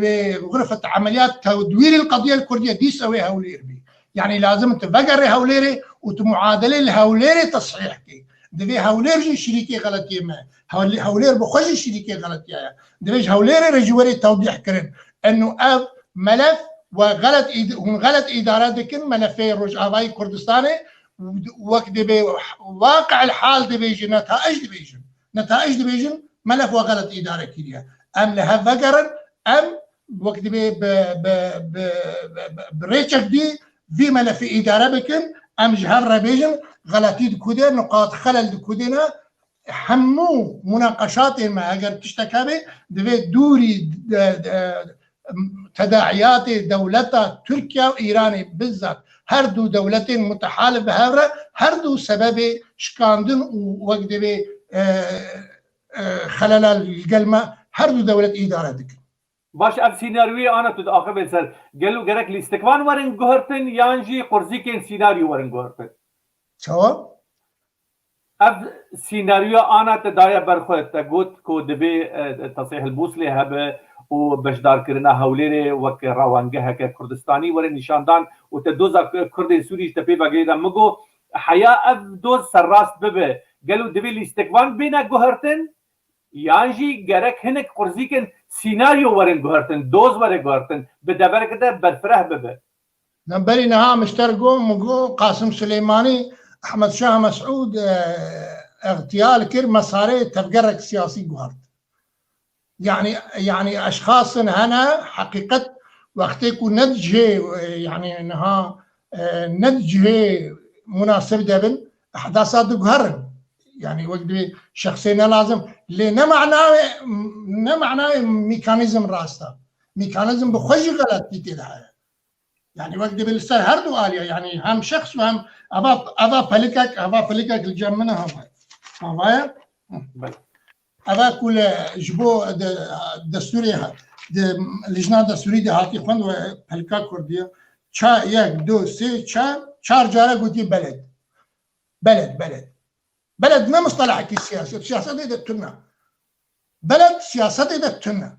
غرفة عمليات تدوير القضية الكردية دي سوي هولير بي يعني لازم تفقر هوليري وتمعادلة الهوليري تصحيحكي دبي هولير شريكي غلطي ما هولير بخوش شريكي غلطي دبي هولير رجوري توضيح كرن انه اف ملف وغلط هم غلط ادارات كن ملفي روجافاي كردستاني وقت دبي واقع الحال دبي نتائج دبي ملف وغلط اداره كيريا ام لها فقرن ام وقت دبي بريتشك دي في ملف اداره بكن ام جهر بيجن غلطي دكودي نقاط خلل دكودينا حمو مناقشات ما اگر تشتكى به دبي دوري تداعيات دولتا تركيا وايران بالذات هر دو دولتين متحالف هذا هر دو سبب شكاندن وقت دبي خلل القلمه هر دو دولة اداره دكن باش اف سيناريو انا تداخل بسر قالوا جرك الاستكوان ورن جهرتن يانجي قرزيكين سيناريو ورن جهرتن شو اف سيناريو انا تدايا برخوت تقول كو دبي تصحيح البوصلي هبه وبشدار كرنا هوليري وك روانجه كردستاني ورن نشاندان وتدوزا كرد سوري تبي بغيدا مگو حيا اف دوز سراست ببه قالوا دبي الاستكوان بينا جهرتن یانجی گرک هنک قرزیکن سیناریو ورن گهرتن دوز ورن گهرتن بدبر کده برفره ببه نبري نها مشترقوا مقو قاسم سليماني احمد شاه مسعود اغتيال كر مساري تفقرك سياسي قهرت يعني اشخاص هنا حقيقة وقتكو ندجه يعني انها ندجه مناسب دبن احداثات قهرن يعني وقت شخصينا لازم لنا معناه ميكانيزم راستا ميكانيزم بخوش غلط تيتها يعني وقت بالسر هردو آلية يعني هم شخص وهم أبا فلكك الجمنا هوايا أبا كل جبو دستوري لجنة دستوري ده هاتي خوند و فلكك كردية چا یک دو سه چار جارة قوتي بلد ما مصطلح كي السياسة دي دتنا بلد سياسة دي دتنا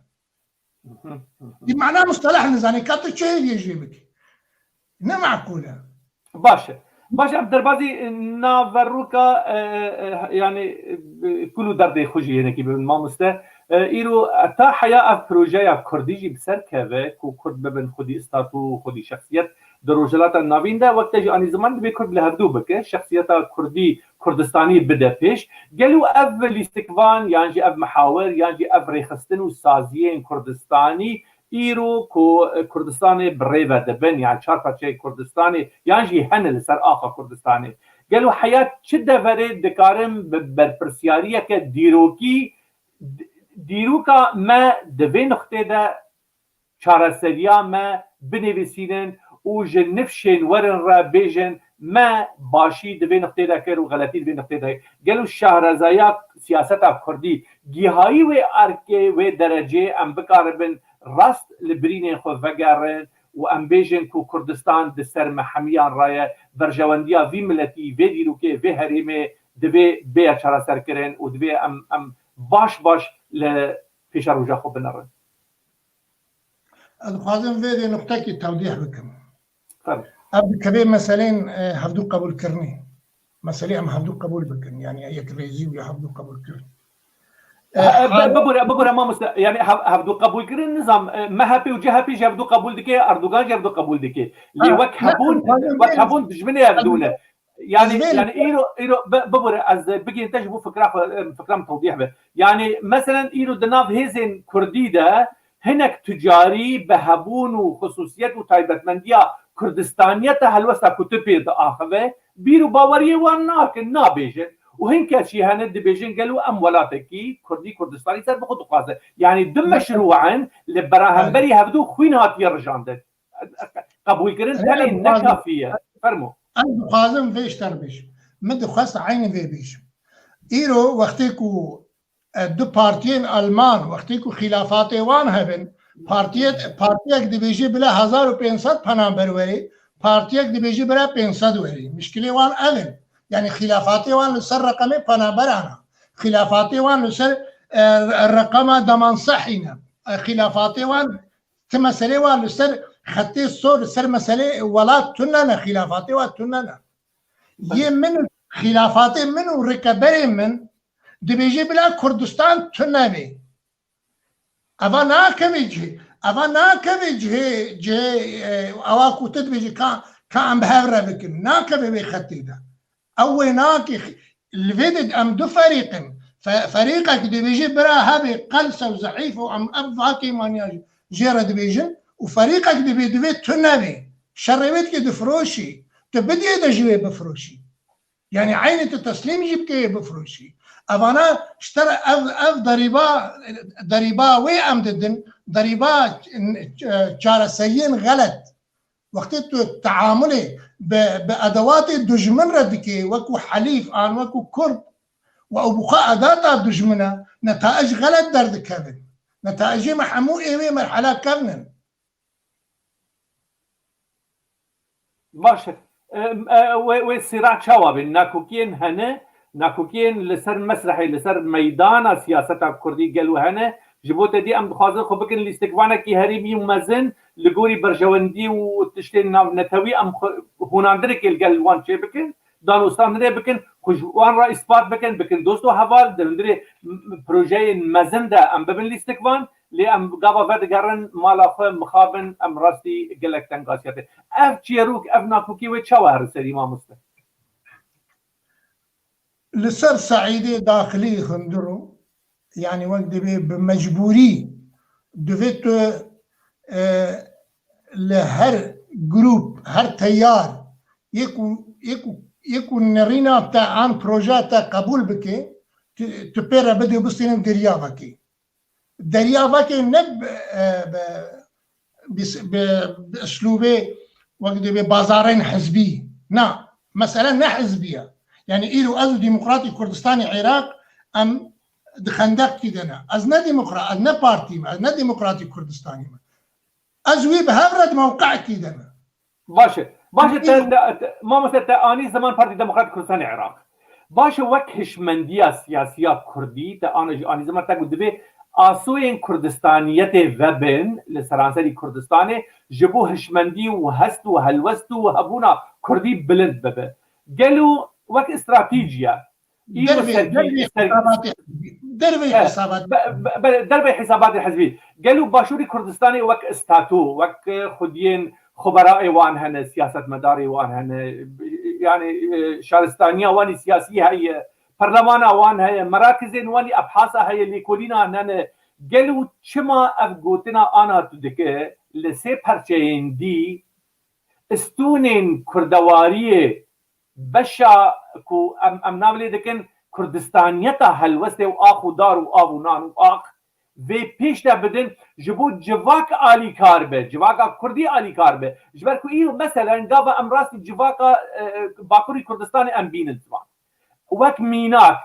دي معناه مصطلح نزاني كاتو شيء يجي بك نه معقولة باشه عبد البازي نافروكا يعني كله درد خوشي هنا كي ما مسته ايرو تا حياة بروجه كرديجي بسر كوه كو كرد ببن خودي استاتو خودي شخصيت دروجلات الناوين ده وقت جي اني زمان بي كرد لهردو بك شخصيت كردي كردستاني بدا بيش قالوا اف الاستكفان يعني اف محاور يعني اف ريخستن وسازيين كردستاني ايرو كو كردستاني بريفا دبن يعني شارفا شي كردستاني يعني هن لسر اخا كردستاني قالوا حياة شده فريد دكارم بربرسيارية ديروكا ما دوي نقطه ده چارەسەریە ما بنویسینن و جنفشين ورن را بيجن ما باشي دوي نقطه ده كر و غلطي دوي نقطه ده قالوا شهرزايا سياستا كردي جهاي و اركي و درجه ام بقاربن راست لبرين خو وگرن و ام بيجن كو كردستان دسر محميان رايا برجوانديا في ملتي في ديروكي في هريمه دوي بيا چارەسەر كرن و دوي ام باش لفيش روجا خو بنرن الخازن في نقطة كي توضيح بكم طيب أبدي كبير مسألين هفدو قبول كرني مسألة أم هفدو قبول بكن يعني أي كريزي ويا هفدو قبول كرني ببورا ما مست يعني هفدو قبول كرن نظام ما هبي وجهبي جابدو قبول دكي أردوغان جابدو قبول دكي اللي وكهبون تجمني يردونه يعني ايرو ببورا از بقي انتج بو فكره توضيح به يعني مثلا ايرو دناف هيزن كردي ده هناك تجاري بهبون وخصوصيات وتايبتمنديا كردستانية هلوستا كتبي داخله بيرو باوريه واناك نابيجن وهنك شيء هند بيجن قالوا امولاتكي كردي كردستاني صار بخطو قازه يعني دم مشروعا لبراهمبري هبدو خوينات يرجاندن قبول كرن تالي نكافيه فرمو أنا قازم فيش تربيش مد خاص عين في بيش إيرو وقتكو دو بارتيين ألمان وقتكو خلافات وان هبن بارتيك دي بيجي بلا 1500 پناه بروری بارتيك دي بيجي بلا 500 وري مشكلة وان ألم يعني خلافات وان لسر رقم پناه برانا خلافات وان لسر الرقم دمان صحينا خلافات وان كمسألة وان لسر خطي الصور سر مسألة ولات تننا خلافاتي وتننا يمن خلافات من وركبري من دبيجي بلا كردستان تنبي أبا ناكبي جه أواكو تدبيجي كان بهورة بكن ناكبي بخطي ده أو ناكي الفيدد أم دو فريقك دبيجي برا هبي قلسة وزعيفة وأم أبفاكي مانياجي جيرة دبيجن وفريقك دبي تنبي شربتك دفروشي تبدي دجوي بفروشي يعني عينة التسليم جيبك بفروشي أبانا اشترى أف ضريبا وي أمددن ضريبا جارسيين غلط وقت التعامل بأدوات الدجمن ردكي وكو حليف آن وكو كرد وأبقاء أداتا دجمنة نتائج غلط درد كذن نتائج محمو إيوي مرحلة كذن باشه والصراع شواب ناكوكين هنا ناكوكين لسر مسرحي لسر ميدان سياسة كردي قالوا هنا جبوت دي ام خازن خو بكن الاستقبانا كي هريمي ومزن لغوري برجوندي وتشتين نتوي ام هوناندرك القلوان شي بكن دانوستان دري بكن خوجوان را اثبات بكن دوستو حوال دري بروجي مزن ده ام ببن الاستقبان لي ام غابا فرد قرن مالا خو مخابن ام راستي قلك تنقاسيته اف تشيروك اف ناكوكي وتشاور سري ما مست لسر سعيدي داخلي خندرو يعني وقت بمجبوري دفت لهر جروب هر تيار يكون نرينا بتاع عن بروجات قبول بكي تبيرا بدي بستين دريافكي نب باسلوبه وقت ببازارين حزبي نا مسألة نا حزبية يعني إيرو أزو ديمقراطي كردستاني عراق أم دخندق كدنا أزنا ديمقراطي أزنا بارتي أزنا ديمقراطي كردستاني أزوي بهفرد موقع كدنا باشه ما مثلا اني زمان بارتي ديمقراطي كردستان العراق باشه وك هشمنديه سياسيه كردي اني زمان تقول دبي اسوين كردستانيته وبن لسرانسري كردستاني جبو هشمندي وهست وهلوست وهبونا كردي بلند ببه قالوا وك استراتيجيه دربي حسابات الحزبي قالوا باشوري كردستاني وك استاتو وك خدين خبراء وان هن سياسه مداري وان هن يعني شارستانيه وان سياسيه هي برلمان وان هي مراكز وان ابحاث هي اللي كلنا هن قالوا شما افغوتنا انا تدك لسي برچين دي استونين كردواريه بشا كو ام ناولي دكن كردستانيتا هلوسته واخو دار واخو نان واخ في پیش ده بدن جبو جواك آلی کار به جواك کردی آلی کار به جبر کو ایو مثلا قابا امراس جواك باكوري كردستان ام بين زمان وك ميناك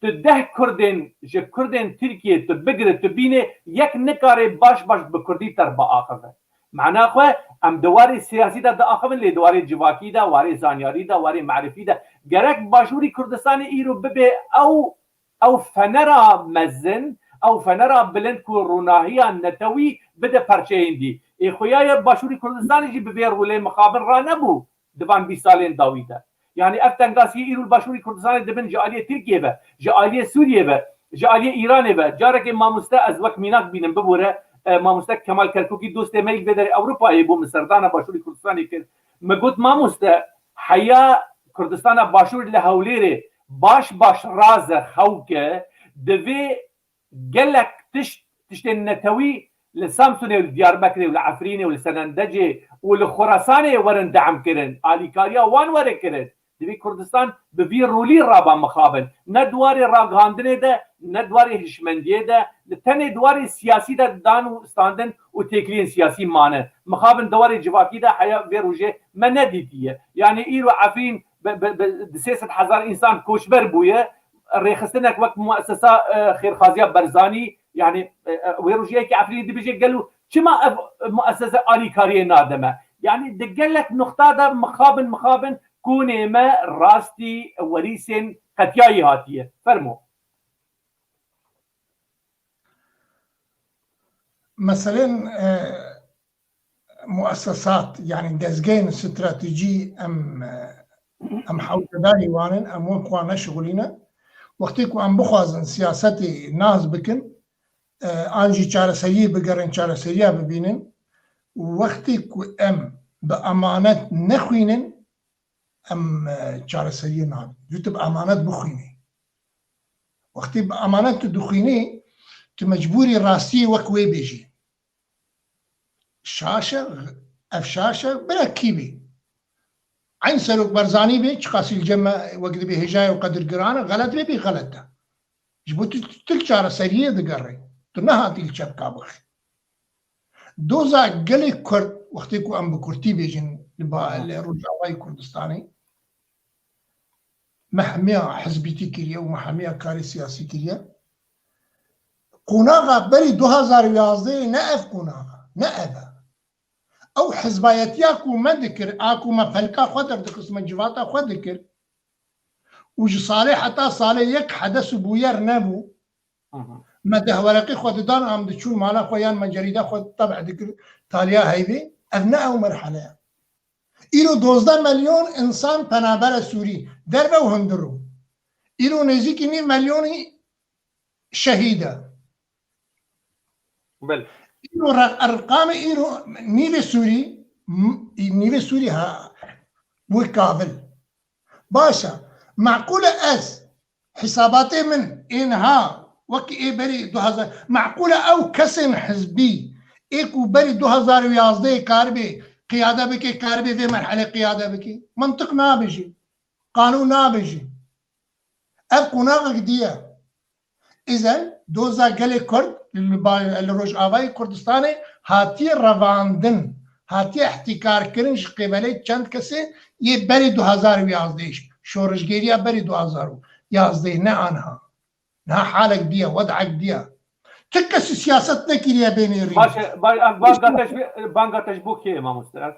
تده كردن ج كردن تركيا تبقر تبينه يك نكاري باش بكردي تربا اخذ معناه خو ام دواري سياسي ده اخذ لي دواري جواكي ده واري زانياري ده واري معرفي ده جرك باشوري كردستان ايرو ببه او فنرا مزن او فنرى بلند كوروناهيا نتوي بدا برشين دي اخويا باشوري كردستان جي ببير ولا مخابن رانبو دبان بيسالين داويدا يعني افتنقاسي يرو الباشوري كردستان دبن جاليه تركيا با جاليه سوريا با جاليه ايران با جارك ما مستا ازوك ميناك بينن ببوره ما مستا كمال كركوكي دوست ملك بدر اوروبا يبو مسردان باشوري كردستان كر مقود ما مستا حيا كردستان باشور لهوليري باش راز خوكه دفي قالك تشتن نتوي لسامسوني ولدياربكر ولعفريني ولسنندجي ولخراساني ورن دعم كرن آليكاريا وان ورن كرن دبي كردستان بفي رولي رابا مخابن ندواري راغاندني ده ندواري هشمنديه ده تاني دواري سياسي ده دانو ستاندن وتكلين سياسي مانه مخابن دواري جواكي ده حياة فيروجي ما نديتيه يعني ايرو عفرين بسياسة حزار انسان كوشبر بويه ريخستنك وقت مؤسسه خير خازيه برزاني يعني ويروجيه كي عفريت بيجي قالوا شما مؤسسه الي كاريه نادمه يعني دقل لك نقطه ده مخابن كوني ما راستي وريسن قتياي هاتيه فرمو مثلا مؤسسات يعني دزجين استراتيجي ام ام حوتداري وانن ام وقوانا شغلينا وقتی که ام بخوازن سیاستی ناز بکن آنجی چارەسەری بگەڕێن چارەسەریە ببینن وەختی که ام بە ئەمانەت نەخوێنن ام چارەسەریە نابن جوتە بە ئەمانەت بخوێنی وەختی بە ئەمانەت تو دخوێنی تو مەجبوری ڕاستی وەک وێ بێژی شاشە ئەف شاشە برە کیبی عین سەرۆک بەرزانی بێ چ قاسی الجەمە وەک دەبێ هێژای و قەدرگرانە غەلەت بێ بێ غەلەتە ji bo tu til çareseriyê digerî tu nehatî li çepka bixî doza gelê Kurd wextê ku em bi Kurdî bêjin li Rojavayê Kurdistanê me hemiya hizbîtî kiriye û me hemiya karê siyasî kiriye qonaxa berî 2011 ne ev qonaxa ne ev e ew hizbayetiya ku me dikir a ku me pelka xwe derdixist me civata xwe dikir û ji salê heta salê yek hedes û bûyer nebû me dehwereqî xwe didan em diçûn mala xwe yan me cerîda xwe tebec dikir taliya heybê ev ne ew merhele ye îro 12 milyon insan penabere Sûrî derve û hundir û îro nêzîkî nîv milyonî şehîd e îro erqamê îro nîvê Sûrî ha wê kabil baş e معقولة أز حساباتي من إنها وكي إيه بري 2000 معقولة أو كسن حزبي إيكو بري 2011 كاربي قيادة بكي كاربي في مرحلة قيادة بكي منطق نابجي قانون نابجي أبقوا ناغك ديا إذن دوزا قلي كرد الروجافاي كردستاني هاتي رواندن هاتي احتكار كرنش قبلي چند كسي يبري 2011 شورشگیریه بری 2011 نه آنها نه حالك دیا وضعك دیا تكسي سياسات نكريا بين الرجال بانگا تشبوك كي امام استاذ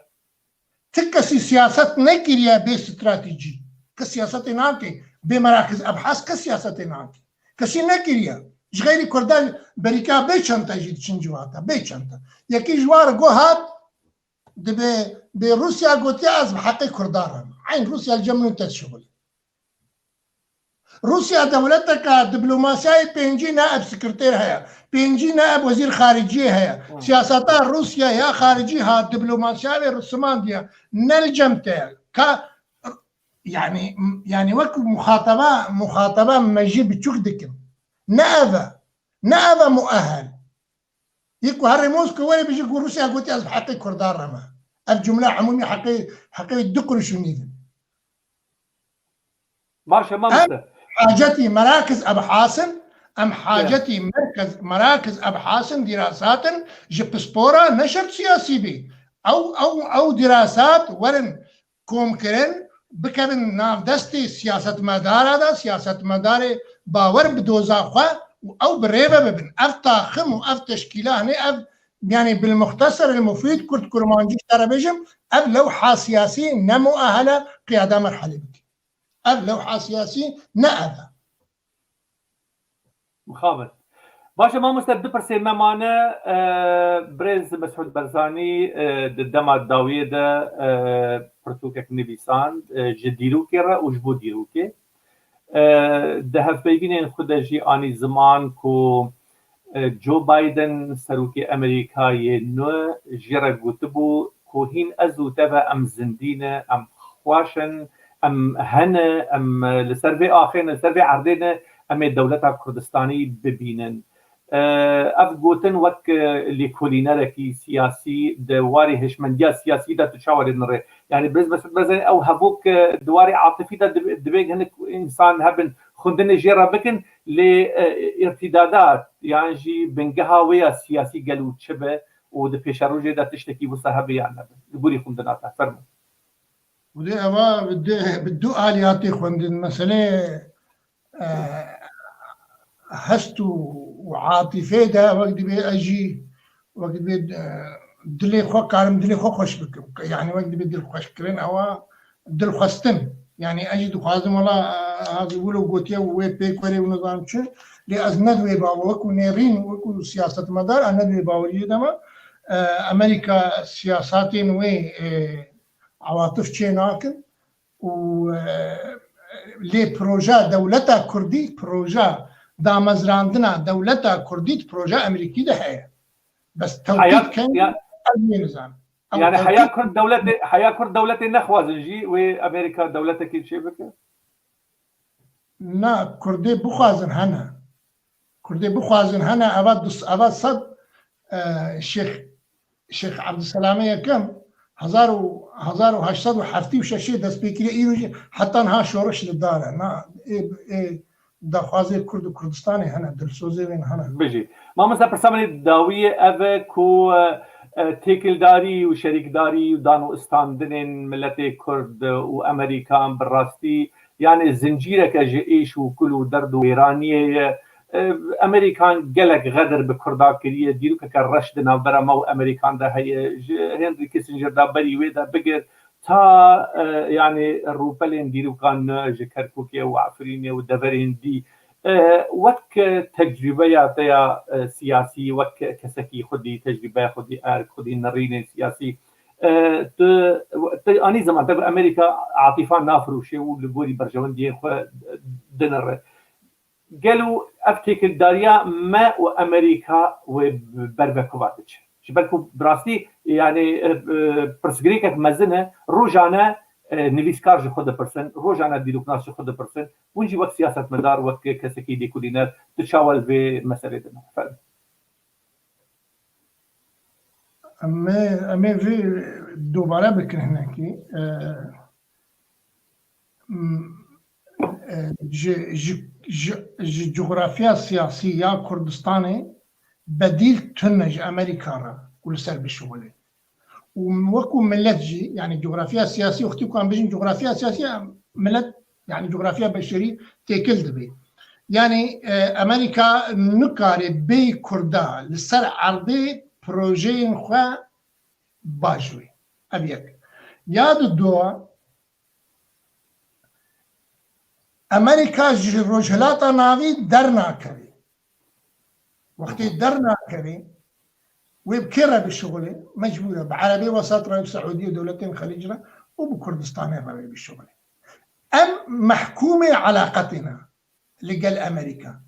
تكسي سياسات نكريا باستراتيجي كسياسات ناكي بمراكز ابحاث كسياسات ناكي كسي نكريا غير كردال بريكا بيشنتا جيت شنجواتا بيشنتا يكي جوار جو هات بروسيا قوتي از بحقي كردارا عين روسيا الجمن تشغل روسيا دولتك دبلوماسية بينجي نائب سكرتير هيا بينجي نائب وزير خارجية هيا سياسات روسيا يا خارجيها دبلوماسية رسمان ديا نلجمتها يعني وقت مخاطبة مجي بتشوك دكم نأذى مؤهل يكو هاري موسكو وين بيجي يقول روسيا قلت يا حقي كردار رما الجملة عمومي حقي الدكر شنيذن ما حاجتي مراكز ابحاث ام حاجتي مراكز ابحاث دراسات جبسبورا نشر سياسي بي او دراسات ورن كومكرن بكبن ناف دستي سياسة مدار هذا سياسة مدار باور بدوزاخوا او بريبه ببن اف طاخم واف تشكيله هنا يعني بالمختصر المفيد كرت كرمانجي ترابيجم اف لوحه سياسي نمؤهله قياده مرحله بك اف لوحه سياسي نأذى مخابر باشا ما مستبد برسي ممانه بريز مسعود برزاني دما الداويه ده برتوكك نبيسان جديروكي را وجبو ديروكي ده هفبيبين خدجي اني زمان كو جو بايدن سروكي امريكاي نو جرا قوتبو كوهين ازو تبا ام زندينه ام خواشن ام هنا ام لسربي اخرين لسربي عردين ام دولتا كردستاني ببينن اف قوتن وك اللي كوليناركي سياسي دواري هشمنديا سياسي دا تشاور نري يعني بس او هبوك دواري عاطفي دا دبيج هنك انسان هبن خندن جيرا بكن لارتدادات يعني جي بنقهاوية سياسي قالوا تشبه ود بيشاروجي دا تشتكي وصاحبي يعني يقولي خندنات فرموا ودي أما بدو آلياتي خندن مسألة هستو وعاطفة دا وقت بي أجي وقت بي دلي خو كارم دلي خو خوش بكم يعني وقت بي دل خوش كرين أو دل خستن يعني أجي دخوازم والله هذا يقولوا قوتيا ووي بيكوري ونظام شو لأزند ويباوك ونيرين وكو سياسة مدار أند ويباوري دما أمريكا سياساتين وي عواطف شيناكن و لي بروجا دولتا كردي بروجا دا مزراندنا دولتا كردي بروجا امريكي ده هي بس توقيت كان نظام يعني حياة كرد دولتي نخوازنجي وامريكا دولتك كل شيء بك نا كردي بخوازن هنا اباد صد شيخ عبد السلام كم 1876 دست بكري ايرو حتى انها شورش للدار نا دخوازي كرد كردستاني هنا دلسوزي وين هنا بيجي ما مثلا برسامني الداوية افكو تيكل داري وشريك داري ودانو استاندنين ملتي كرد وامريكان بالراستي يعني زنجيرك ايش وكلو دردو ايرانيه امريكان قالك غدر بكردا كريه ديرو كرشد نافرا مو امريكان ده هي هنري كيسنجر ده بري ويدا بقر تا يعني الروبلين ديرو كان كركوكيه وعفرينيه ودفرين دي وك تجربه يعطيها سياسي وك كسكي خدي تجربه خدي ارك خدي نرين سياسي اني زمان تبع امريكا عاطفه نافروشه والبوري برجوندي دنر قالوا افتك الداريا ما وامريكا وبربكوفاتش شبكو براستي يعني برسغريكك مزنه روجانا نویسکار خود پرسن روزانه دیروکناش خود پرسن ونجی وقت سیاست مدار وقت کسی دی کلینر تشاول به مسئله دنا فعلا اما في دوباره بكره هناكي جغرافيا سياسية كردستاني بديل تنج أمريكا كل سر بالشغل ووكو ملت جي يعني جغرافيا سياسية وقتي كان بيجي جغرافيا سياسية ملت يعني جغرافيا بشري تيكل دبي يعني أمريكا نكاري بي كردا لسر عرضي بروجين خوا باجوي أبيك ياد الدوا أمريكا رجلاتا ناوي درنا كري وقتي درنا كري وبكرة بالشغل مجبورة بعربي وسط رأي السعودية ودولتين خليجنا وبكردستان رأي بالشغل أم محكومة علاقتنا لقل أمريكا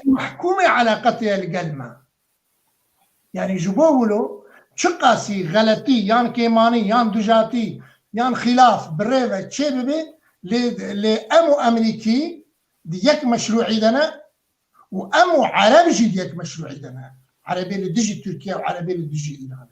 محكومة علاقتها لقل ما يعني جبوه شقاسي غلطي يان كيماني يان دجاتي يان خلاف بريفة تشي ببي لأمو أمريكي ديك مشروعي دنا وأمو عربي ديك مشروعي دنا عربي اللي ديجي تركيا وعربي اللي ديجي إيران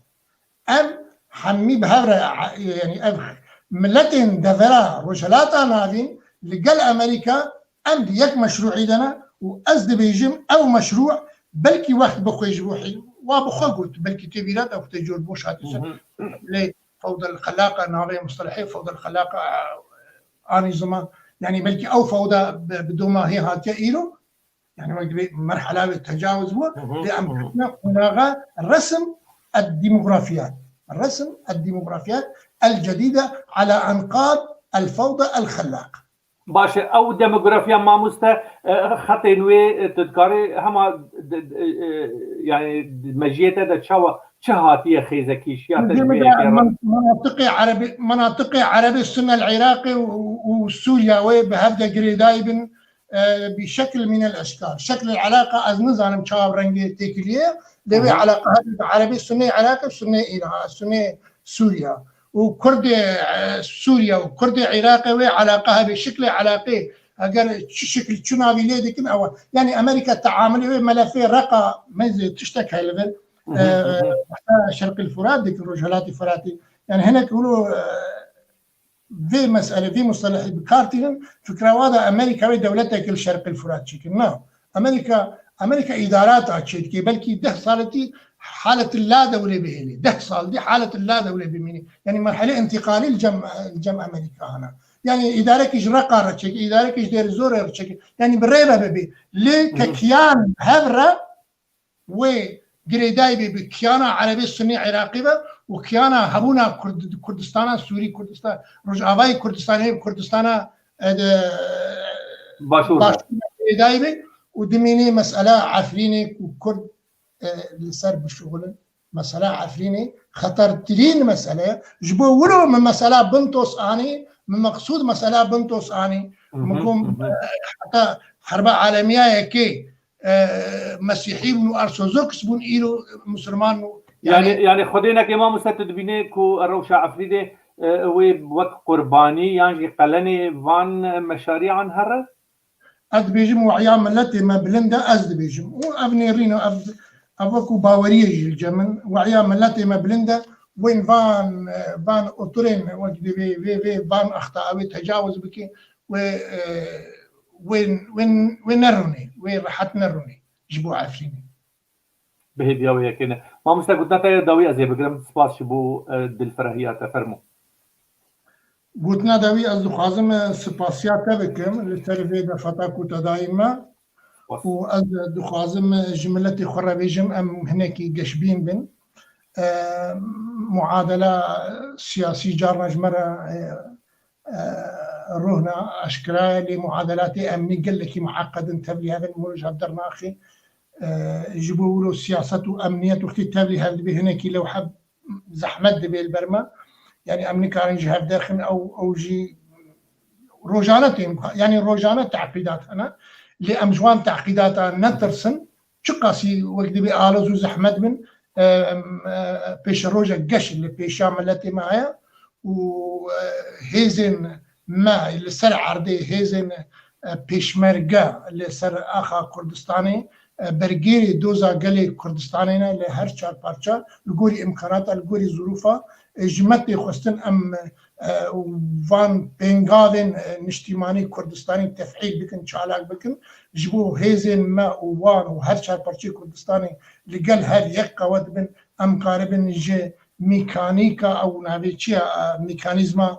أم حمي بهذا يعني ملتين دفرا رجلاتا نافين لقل أمريكا أم ديك مشروعي دنا وأزد بيجم أو مشروع بلكي وقت بخوي جروحي وبخوي قلت بلكي تبيرات أو تجور بوش هاتسن ليه فوضى الخلاقة نافين مصطلحي فوضى الخلاقة آني زمان يعني بلكي أو فوضى بدون ما هي هاتيا إيرو يعني مرحلة التجاوز هو لأن هناك رسم الديموغرافيات الجديدة على أنقاض الفوضى الخلاقة باشه او ديموغرافيا ما مستا خطي نوي تذكري هما يعني مجيته ده شهاتيه خيزكيش يا مناطق عربي السنة العراقي وسوريا وبهذا قريدايبن بشكل من الاشكال شكل العلاقه از نظام چاو رنگ تكليه لبي علاقه عربي السنه عراق السنه ايران السنه سوريا وكرد سوريا وكرد عراق وعلاقه بشكل علاقي اگر شكل تشناوي ليدكن او يعني امريكا تعامل ملفي رقه مزي تشتكي ليفل شرق الفرات ديك الرجلات الفراتي يعني هنا يقولوا في مسألة في مصطلح بكارتين فكرة واضحة أمريكا ودولتها كل شرق الفرات شكل نعم أمريكا إداراتها شكل بلكي 10 صارتي حالة اللا دولة بهلي 10 صار دي حالة اللا دولة بميني يعني مرحلة انتقالية الجم أمريكا هنا يعني إدارك إجراء قارة شكل إدارك إجدار زور شكل يعني بالريبة ببي لكيان هذرة وقريداي بكيانا عربي السني عراقي وكيانا هبونا كردستان سوري كردستان رجعاوي كردستان باشور دايبه ودميني مسألة عفريني وكرد لسر بالشغل مسألة عفريني خطرترین مسئله جبو ولو من مسألة بنتوس آني من مقصود مسألة بنتوس آني مكم حتى حرب عالمية كي مسيحي بن ارثوذكس بن ايرو مسلمان يعني خدينا كما مستد بينه كو الروشة عفريده وقت قرباني يعني قلني فان مشاريع هره از بيجم وعيام ملتي ما بلندا از بيجم وابني رينو ابوكو باوريه الجمن وعيام ملتي ما بلندا وين فان اوتورين وقت في فان اخطاء تجاوز بكي وين نروني وين راحت نروني جبو عارفيني بهدي ويا كنا ما مستقدنا تا داوي ازي بقرم سباس شبو دل فرهيات فرمو قلتنا داوي از دخازم سپاسيات بكم للترفيه دفتا كوتا دائما وأز دخازم جملتي خرابيجم أم هناكي قشبين بن معادلة سياسي جارنا جمرة روحنا أشكرا لمعادلات أمني قال لك معقد تبلي هذا الموجه درنا أخي يجيبوا له سياسة وأمنية وكتاب لي هذا هناكي لو حب زحمة بالبرما يعني أمني كان جهاب داخل أو جي روجانتهم يعني روجانة تعقيدات أنا لأمجوان تعقيدات نترسن شقاسي وقت بآلوز وزحمة من بيش روجا قش اللي بيشام التي معايا وهيزن ما اللي سر عرضي هيزن بيشمرقة اللي سر آخا كردستاني برگیری دوزا گلی کردستانی نه لهر چار پارچه لگوری امکانات لگوری ظروفا جمعتی خواستن ام وان بینگاوین نشتیمانی کردستانی تفعیل بکن چالاک بکن جبو هیزن ما وان و هر چار پارچه کردستانی لگل هر یک قواد بن ام قاربن جه میکانیکا او ناوی چیا میکانیزما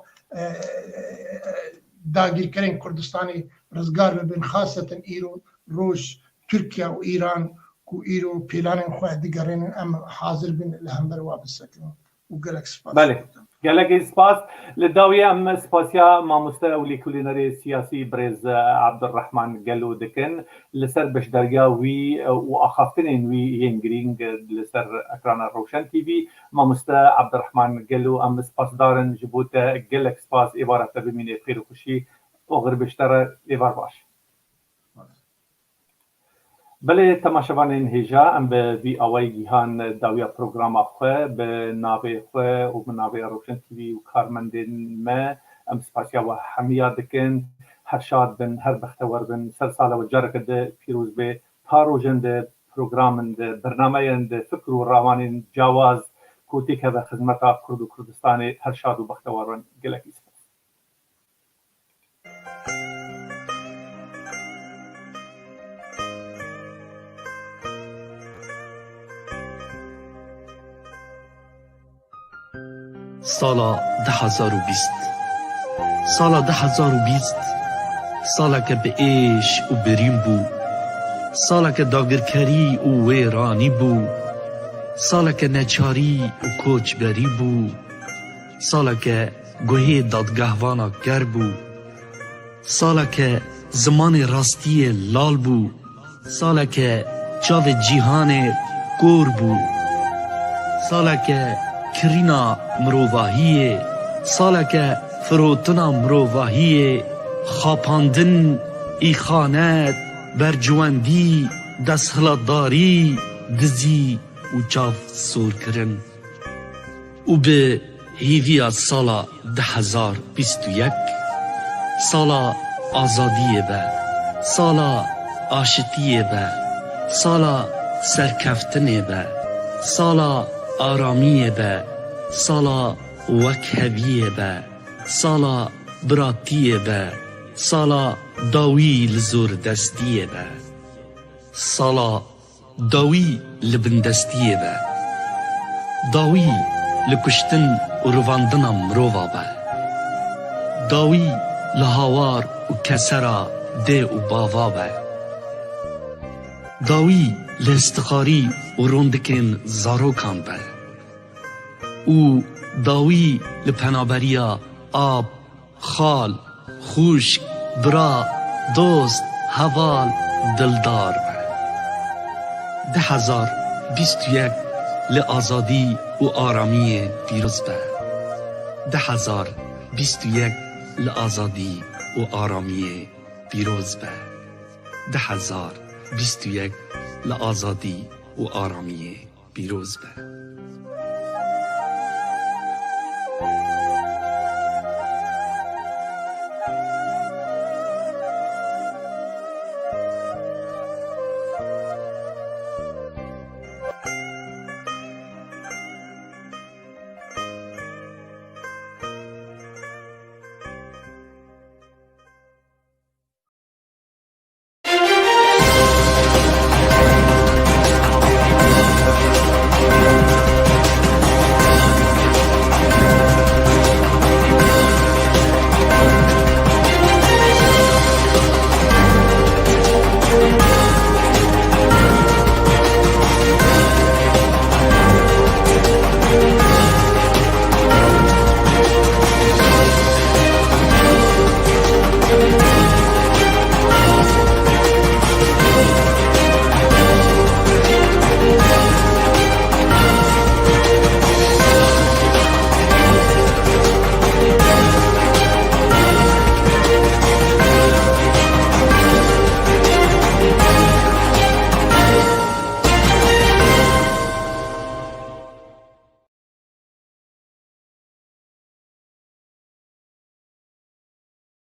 داگیر کرن کردستانی رزگار ببین خاصتا ایران روش تركيا وإيران كو إيرو بيلانين خواه ديگرين أم حاضر بين لهم برواب السكن وقالك سباس بله قالك سباس للداوية أم سباسيا ما مستوى كوليناري سياسي بريز عبد الرحمن قالوا دكن لسر باش درجا وي وأخافتنين وي ينجرينج لسر أكران الروشن تي في ما مستوى عبد الرحمن قالوا أم سباس دارن جبوت قالك سباس إبارة بمين خير وكشي وغير بشترى إبار باش بله تماشاوانین هجا ام به وی آوای گیهان داویا پروگرام خواه به ناوی خواه و به ناوی روشن تیوی و کارمندین ما ام سپاسیا و حمیا دکن هر شاد بن هر بختور بن سر ساله و جارک ده پیروز به تاروجن ده پروگرام ده برنامه ده فکر و روانین جواز کوتی که به خدمتا کرد و کردستان هر شاد و بختور بن گلکی سپاس سالا 2020 سالا 2020 سالا که به ایش و بریم بو سالا که داگرکری و ویرانی بو سالا که نچاری و کوچبری بو سالا که گوهی دادگهوانا گر بو سالا که زمان راستی لال بو سالا که چاو جیهان گور بو سالا که کرینا مروواهیه سالا که فروتنا مروواهیه خاپاندن ایخانت برجواندی دستهلاتداری دزی و چاف سور کرن و به هیویا سالا 2021 سالا آزادیه به سالا آشتیه به سالا سرکفتنه به سالا آرامیه به سالا وکهویه به سالا براتیه به سالا داوی لزور دستیه به سالا داوی لبندستیه به داوی لکشتن و رواندن مرووا به داوی لهاوار و کسرا ده و باوا به داوی لاستخاری و روندکن زاروکان به او داوی لپنابریا آب خال خوشک برا دوست حوال دلدار به 2021 لآزادی و آرامی پیروز به. 2021 لآزادی و آرامی پیروز به. 2021 لآزادی و آرامی پیروز به.